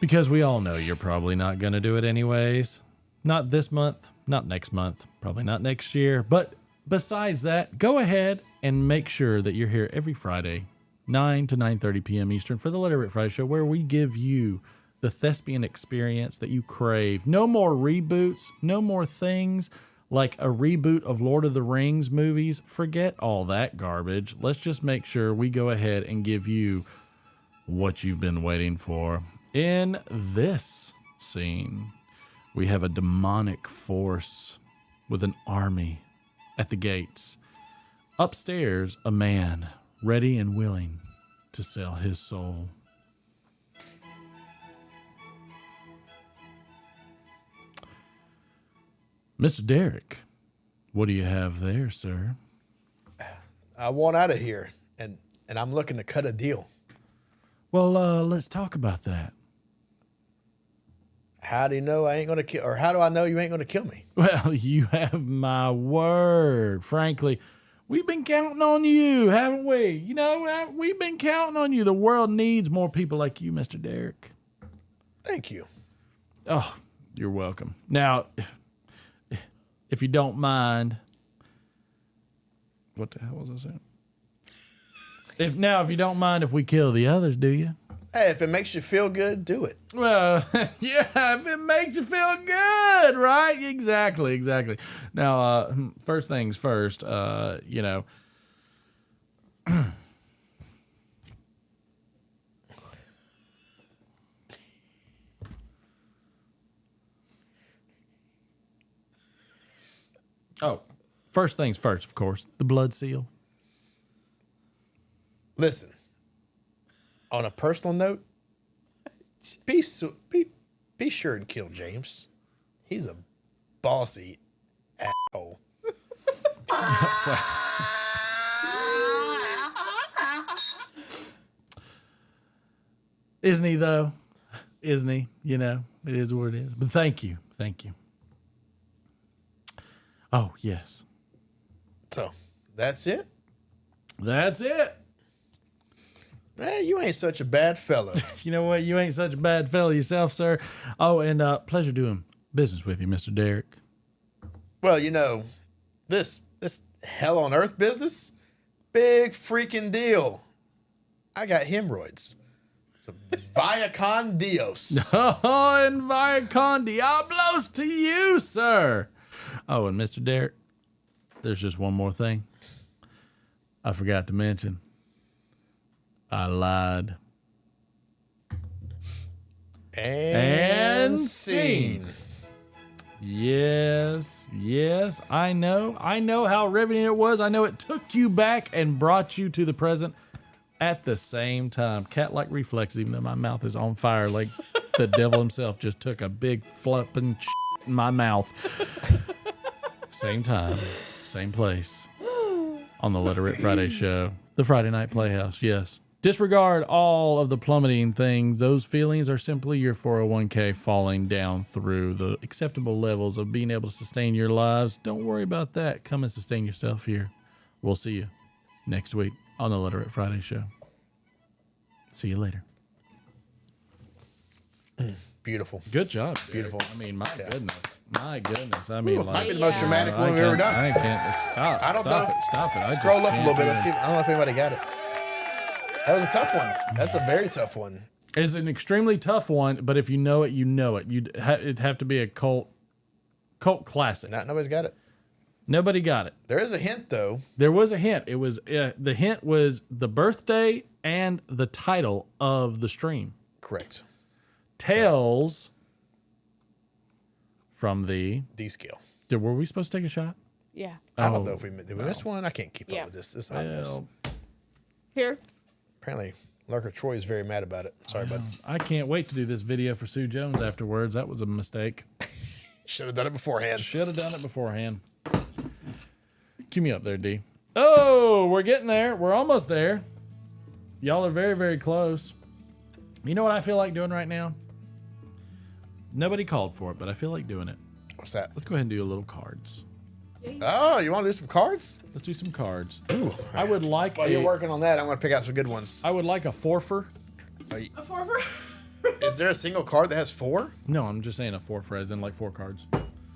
Because we all know you're probably not going to do it anyways. Not this month, not next month, probably not next year. But besides that, go ahead And make sure that you're here every Friday, 9 to 9:30 p.m. Eastern, for the Let It Rip Friday Show, where we give you the thespian experience that you crave. No more reboots, no more things like a reboot of Lord of the Rings movies. Forget all that garbage. Let's just make sure we go ahead and give you what you've been waiting for. In this scene, we have a demonic force with an army at the gates. Upstairs, a man ready and willing to sell his soul. Mr. Derek, what do you have there, sir? I want out of here, and I'm looking to cut a deal. Well, let's talk about that. How do you know I ain't gonna kill, or how do I know you ain't gonna kill me? Well, you have my word. Frankly, we've been counting on you, haven't we? You know, we've been counting on you. The world needs more people like you, Mr. Derek. Thank you. Oh, you're welcome. Now, if you don't mind, what the hell was I saying? If you don't mind if we kill the others, do you? Hey, if it makes you feel good, do it. Well, yeah, if it makes you feel good, right? Exactly. Now, first things first, you know. Oh, first things first, of course, the blood seal. Listen, on a personal note, be sure and kill James. He's a bossy asshole. Isn't he, though? Isn't he? You know, it is what it is. But thank you. Oh, yes. So, that's it? That's it. Hey, you ain't such a bad fellow. You know what? You ain't such a bad fellow yourself, sir. Oh, and pleasure doing business with you, Mr. Derek. Well, you know, this hell on earth business, big freaking deal. I got hemorrhoids. So, via con Dios. Oh, and via con Diablos to you, sir. Oh, and Mr. Derek, there's just one more thing I forgot to mention. I lied. And scene. Yes, I know how riveting it was. I know it took you back and brought you to the present at the same time. Cat-like reflexes, even though my mouth is on fire like the devil himself just took a big flipping in my mouth. Same time, same place, on the Let It Rip Friday show, the Friday Night Playhouse, yes. Disregard all of the plummeting things. Those feelings are simply your 401k falling down through the acceptable levels of being able to sustain your lives. Don't worry about that. Come and sustain yourself here. We'll see you next week on the Let It Rip Friday show. See you later. Beautiful. Good job. Beautiful. I mean, my goodness. I mean, Ooh, might be the most dramatic one we've ever done. I can't stop. I don't know. Stop it. I Scroll just up a little can't bit. do Let's it. see. I don't know if anybody got it. That was a tough one. That's a very tough one. It's an extremely tough one, but if you know it, you know it. It'd have to be a cult classic. Nobody's got it. Nobody got it. There is a hint, though. There was a hint. It was the hint was the birthday and the title of the stream. Correct. Tales from the D scale. Were we supposed to take a shot? Yeah. I don't know if did we miss one. I can't keep Yeah. up with this. This is a mess. Here. Apparently, Lurker Troy is very mad about it. Sorry, bud. I can't wait to do this video for Sue Jones afterwards. That was a mistake. Should have done it beforehand. Cue me up there, D. Oh, we're getting there. We're almost there. Y'all are very, very close. You know what I feel like doing right now? Nobody called for it, but I feel like doing it. What's that? Let's go ahead and do a little cards. Oh, you want to do some cards? Let's do some cards. Ooh. I would like While you're working on that, I'm going to pick out some good ones. I would like a forfer. A forfer? Is there a single card that has 4? No, I'm just saying a forfer as in like 4 cards.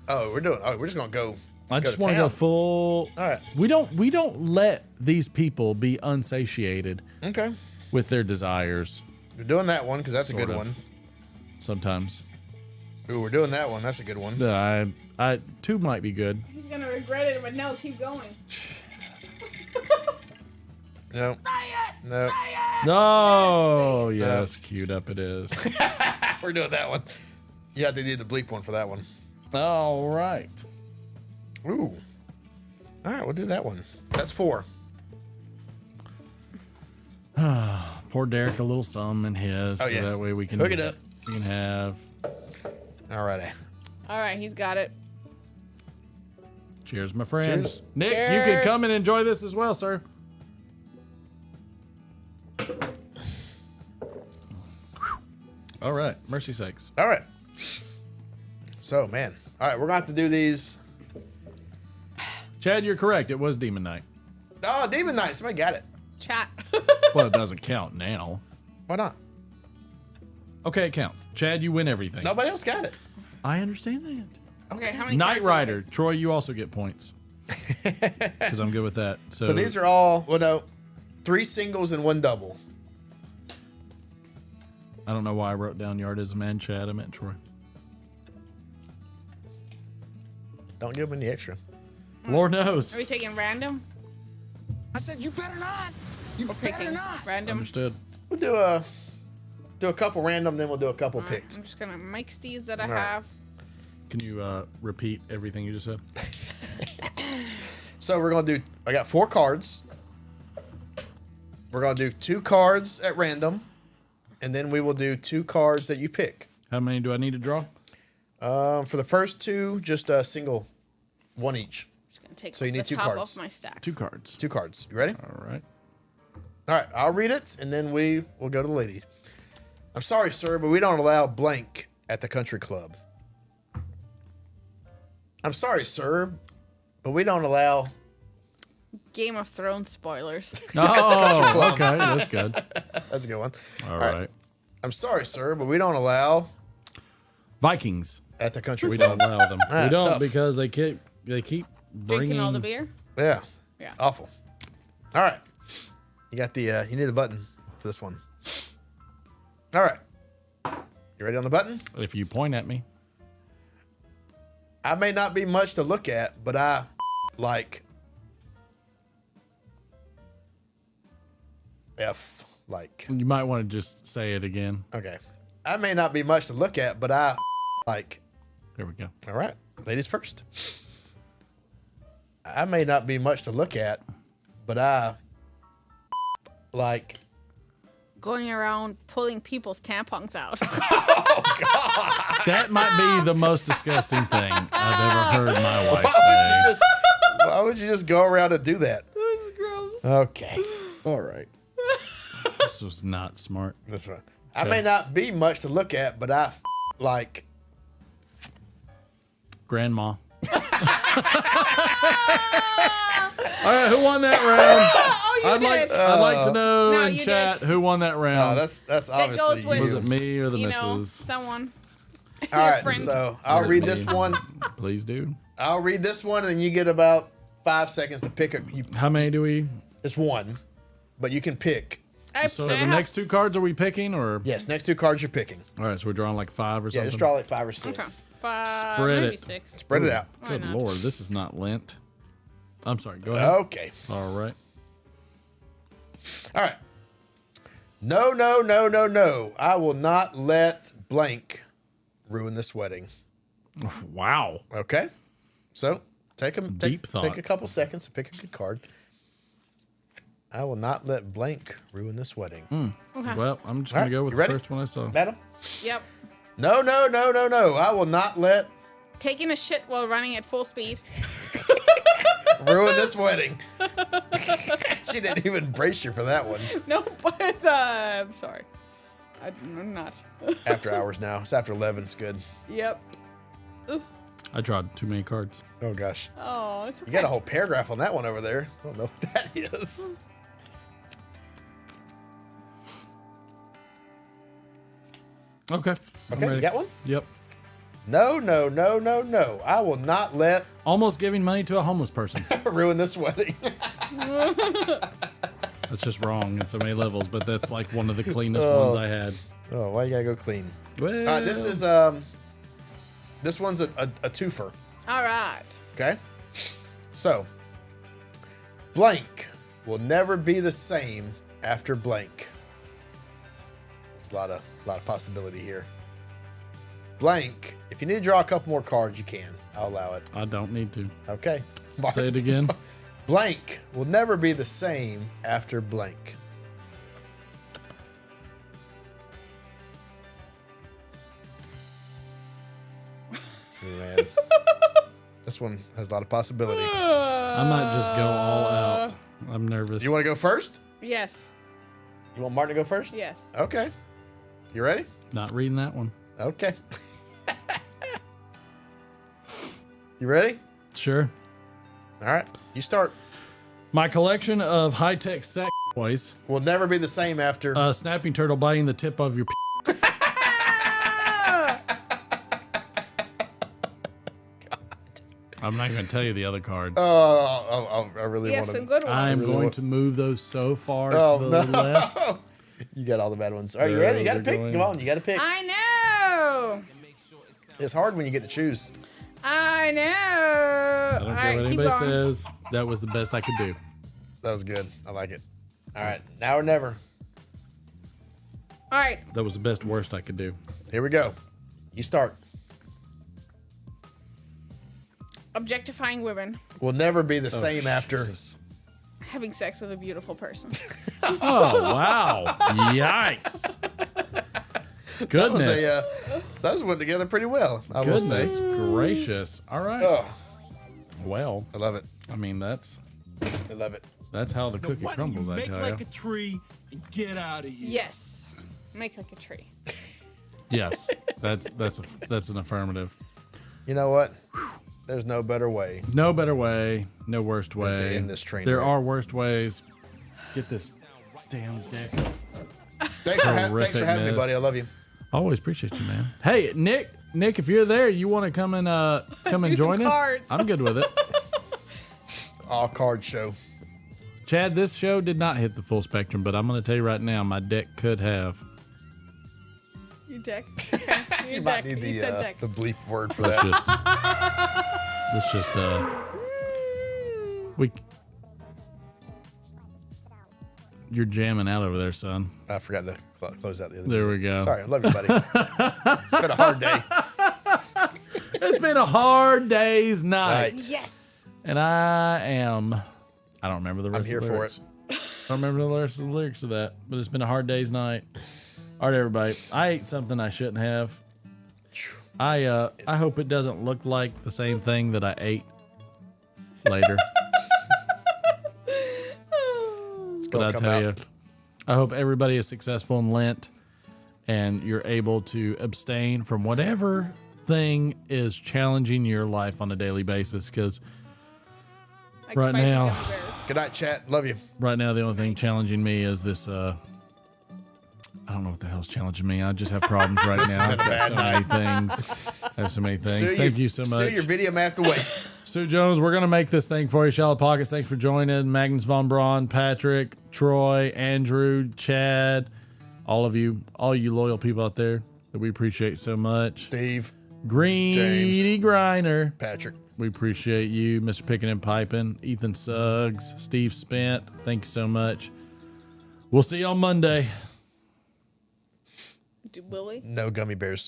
We're just going to go I just want to go full. All right. We don't let these people be unsatiated. Okay. With their desires. We're doing that one because that's a good Sort of. one. Sometimes. Ooh, we're doing that one. That's a good one. I 2 might be good. He's gonna regret it, but no, keep going. No. No. Oh, yes. Queued up it is. We're doing that one. Yeah, they need the bleep one for that one. All right. Ooh. All right, we'll do that one. That's 4. Pour Derek a little some in his, Oh, so yeah. that way we can Hook it up. We can have. All righty. All right, he's got it. Cheers, my friends. Cheers. Nick, Cheers. you can come and enjoy this as well, sir. All right, mercy sakes. All right. So, man. All right, we're going to have to do these. Chad, you're correct. It was Demon Knight. Oh, Demon Knight. Somebody got it. Chat. Well, it doesn't count now. Why not? Okay, it counts. Chad, you win everything. Nobody else got it. I understand that. Okay, how many Knight cards Rider. Troy, you also get points. Because I'm good with that. So these are all, well, no, 3 singles and 1 double. I don't know why I wrote down Yardism and Chad. I meant Troy. Don't give them any extra. Lord knows. Are we taking random? I said, you better not. You Or better picking not. random? Understood. We'll do a couple random, then we'll do a couple All right, picked. I'm just gonna mix these that I All right. have. Can you repeat everything you just said? So we're going to do, I got 4 cards. We're going to do 2 cards at random. And then we will do 2 cards that you pick. How many do I need to draw? For the first 2, just a single, 1 each. Just gonna take So you off need the 2 top cards. off my stack. 2 cards. 2 cards. You ready? All right. All right, I'll read it, and then we will go to the lady. I'm sorry, sir, but we don't allow blank at the country club. I'm sorry, sir, but we don't allow... Game of Thrones spoilers. Oh, okay. That's good. That's a good one. All right. I'm sorry, sir, but we don't allow... Vikings. At the country We club. don't allow them. Ah, We don't tough. because they keep bringing... Drinking all the beer? Yeah. Yeah. Awful. All right. You got the, you need the button for this one. All right. You ready on the button? If you point at me. I may not be much to look at, but I like F like. You might want to just say it again. Okay. I may not be much to look at, but I like. There we go. All right. Ladies first. I may not be much to look at, but I like. Going around pulling people's tampons out. That might be the most disgusting thing I've ever heard my wife say. Why would you just go around and do that? That's gross. Okay. All right. This was not smart. This one. I may not be much to look at, but I like. Grandma. All right, who won that round? Oh, you did. I'd like to know No, in you chat did. who won that round. Oh, that's That obviously goes with, you. Was it me or the you know, missus? someone. All Your right, friend. so I'll read this one. Please do. I'll read this one, and then you get about 5 seconds to pick a. How many do we? It's one, but you can pick. So the next 2 cards are we picking or? Yes, next 2 cards you're picking. All right, so we're drawing like 5 or Yeah, something. just draw like 5 or 6. Okay. 5, Spread maybe it. 6. Spread it out. Good not? lord, this is not Lent. I'm sorry. Go ahead. Okay. All right. All right. No, no, no, no, no. I will not let blank ruin this wedding. Wow. Okay. So take Deep thought. a couple seconds to pick a good card. I will not let blank ruin this wedding. Okay. Well, I'm just All gonna right, go with you the ready? first one I saw. Madam? Yep. No, no, no, no, no. I will not let Taking a shit while running at full speed. ruin this wedding. She didn't even brace you for that one. No, but it's, I'm sorry. I'm not. After hours now. It's after 11. It's good. Yep. Ooh. I drawed too many cards. Oh, gosh. Oh, it's okay. You got a whole paragraph on that one over there. I don't know what that is. Okay. I'm Okay, ready. you got one? Yep. No, no, no, no, no. I will not let Almost giving money to a homeless person. ruin this wedding. That's just wrong in so many levels, but that's like one of the cleanest ones I had. Oh, why you gotta go clean? Well, This is this one's a twofer. All right. Okay. So, blank will never be the same after blank. There's a lot of possibility here. Blank. If you need to draw a couple more cards, you can. I'll allow it. I don't need to. Okay. Say it again. Blank will never be the same after blank. Man. This one has a lot of possibility. I might just go all out. I'm nervous. You want to go first? Yes. You want Martin to go first? Yes. Okay. You ready? Not reading that one. Okay. You ready? Sure. All right. You start. My collection of high-tech sex toys will never be the same after a snapping turtle biting the tip of your I'm not going to tell you the other cards. I really want to. some good ones. I'm going to move those so far to the left. You got all the bad ones. All right, you ready? You got to pick. Come on, you got to pick. I know. It's hard when you get to choose. I know. I don't care what anybody says. That was the best I could do. That was good. I like it. All right, now or never. All right. That was the best worst I could do. Here we go. You start. Objectifying women. Will never be the same after Having sex with a beautiful person. Oh, wow. Yikes. Goodness. That was went together pretty well, I will say. Goodness gracious. All right. Oh. Well, I love it. I mean, I love it. That's how the cookie crumbles, I tell you. Make like a tree and get out of here. Yes. Make like a tree. Yes. That's an affirmative. You know what? There's no better way. No better way. No worst way. To end this train There wreck. are worst ways. Get this damn dick. Thanks for having me, buddy. I love you. Always appreciate you, man. Hey, Nick, if you're there, you want to come and join us? Cards. I'm good with it. All card show. Chad, this show did not hit the full spectrum, but I'm going to tell you right now, my deck could have. Your deck. Okay. Your You deck. might need You said deck. the bleep word for Let's that. just we. You're jamming out over there, son. I forgot to close out the other There music. we go. Sorry, I love you, buddy. It's been a hard day. It's been a hard day's night. Yes. And I don't remember the rest I'm here of the for lyrics. I don't remember the rest of the lyrics of that, but it's been a hard day's night. All right, everybody. I ate something I shouldn't have. I hope it doesn't look like the same thing that I ate later. But I tell you, I hope everybody is successful in Lent and you're able to abstain from whatever thing is challenging your life on a daily basis. Because right now, good night, chat. Love you. Right now, the only thing challenging me is this. I don't know what the hell's challenging me. I just have problems right now. I've got so many things. I have so many things. Thank you so much. Sue, your video may have to wait. Sue Jones, we're going to make this thing for you. Shallow Pockets, thanks for joining. Magnus Von Braun, Patrick, Troy, Andrew, Chad, all you loyal people out there that we appreciate so much. Steve. Greedy Griner. Patrick. We appreciate you. Mr. Picking and Piping. Ethan Suggs. Steve Spent. Thank you so much. We'll see you on Monday. Will we? No gummy bears.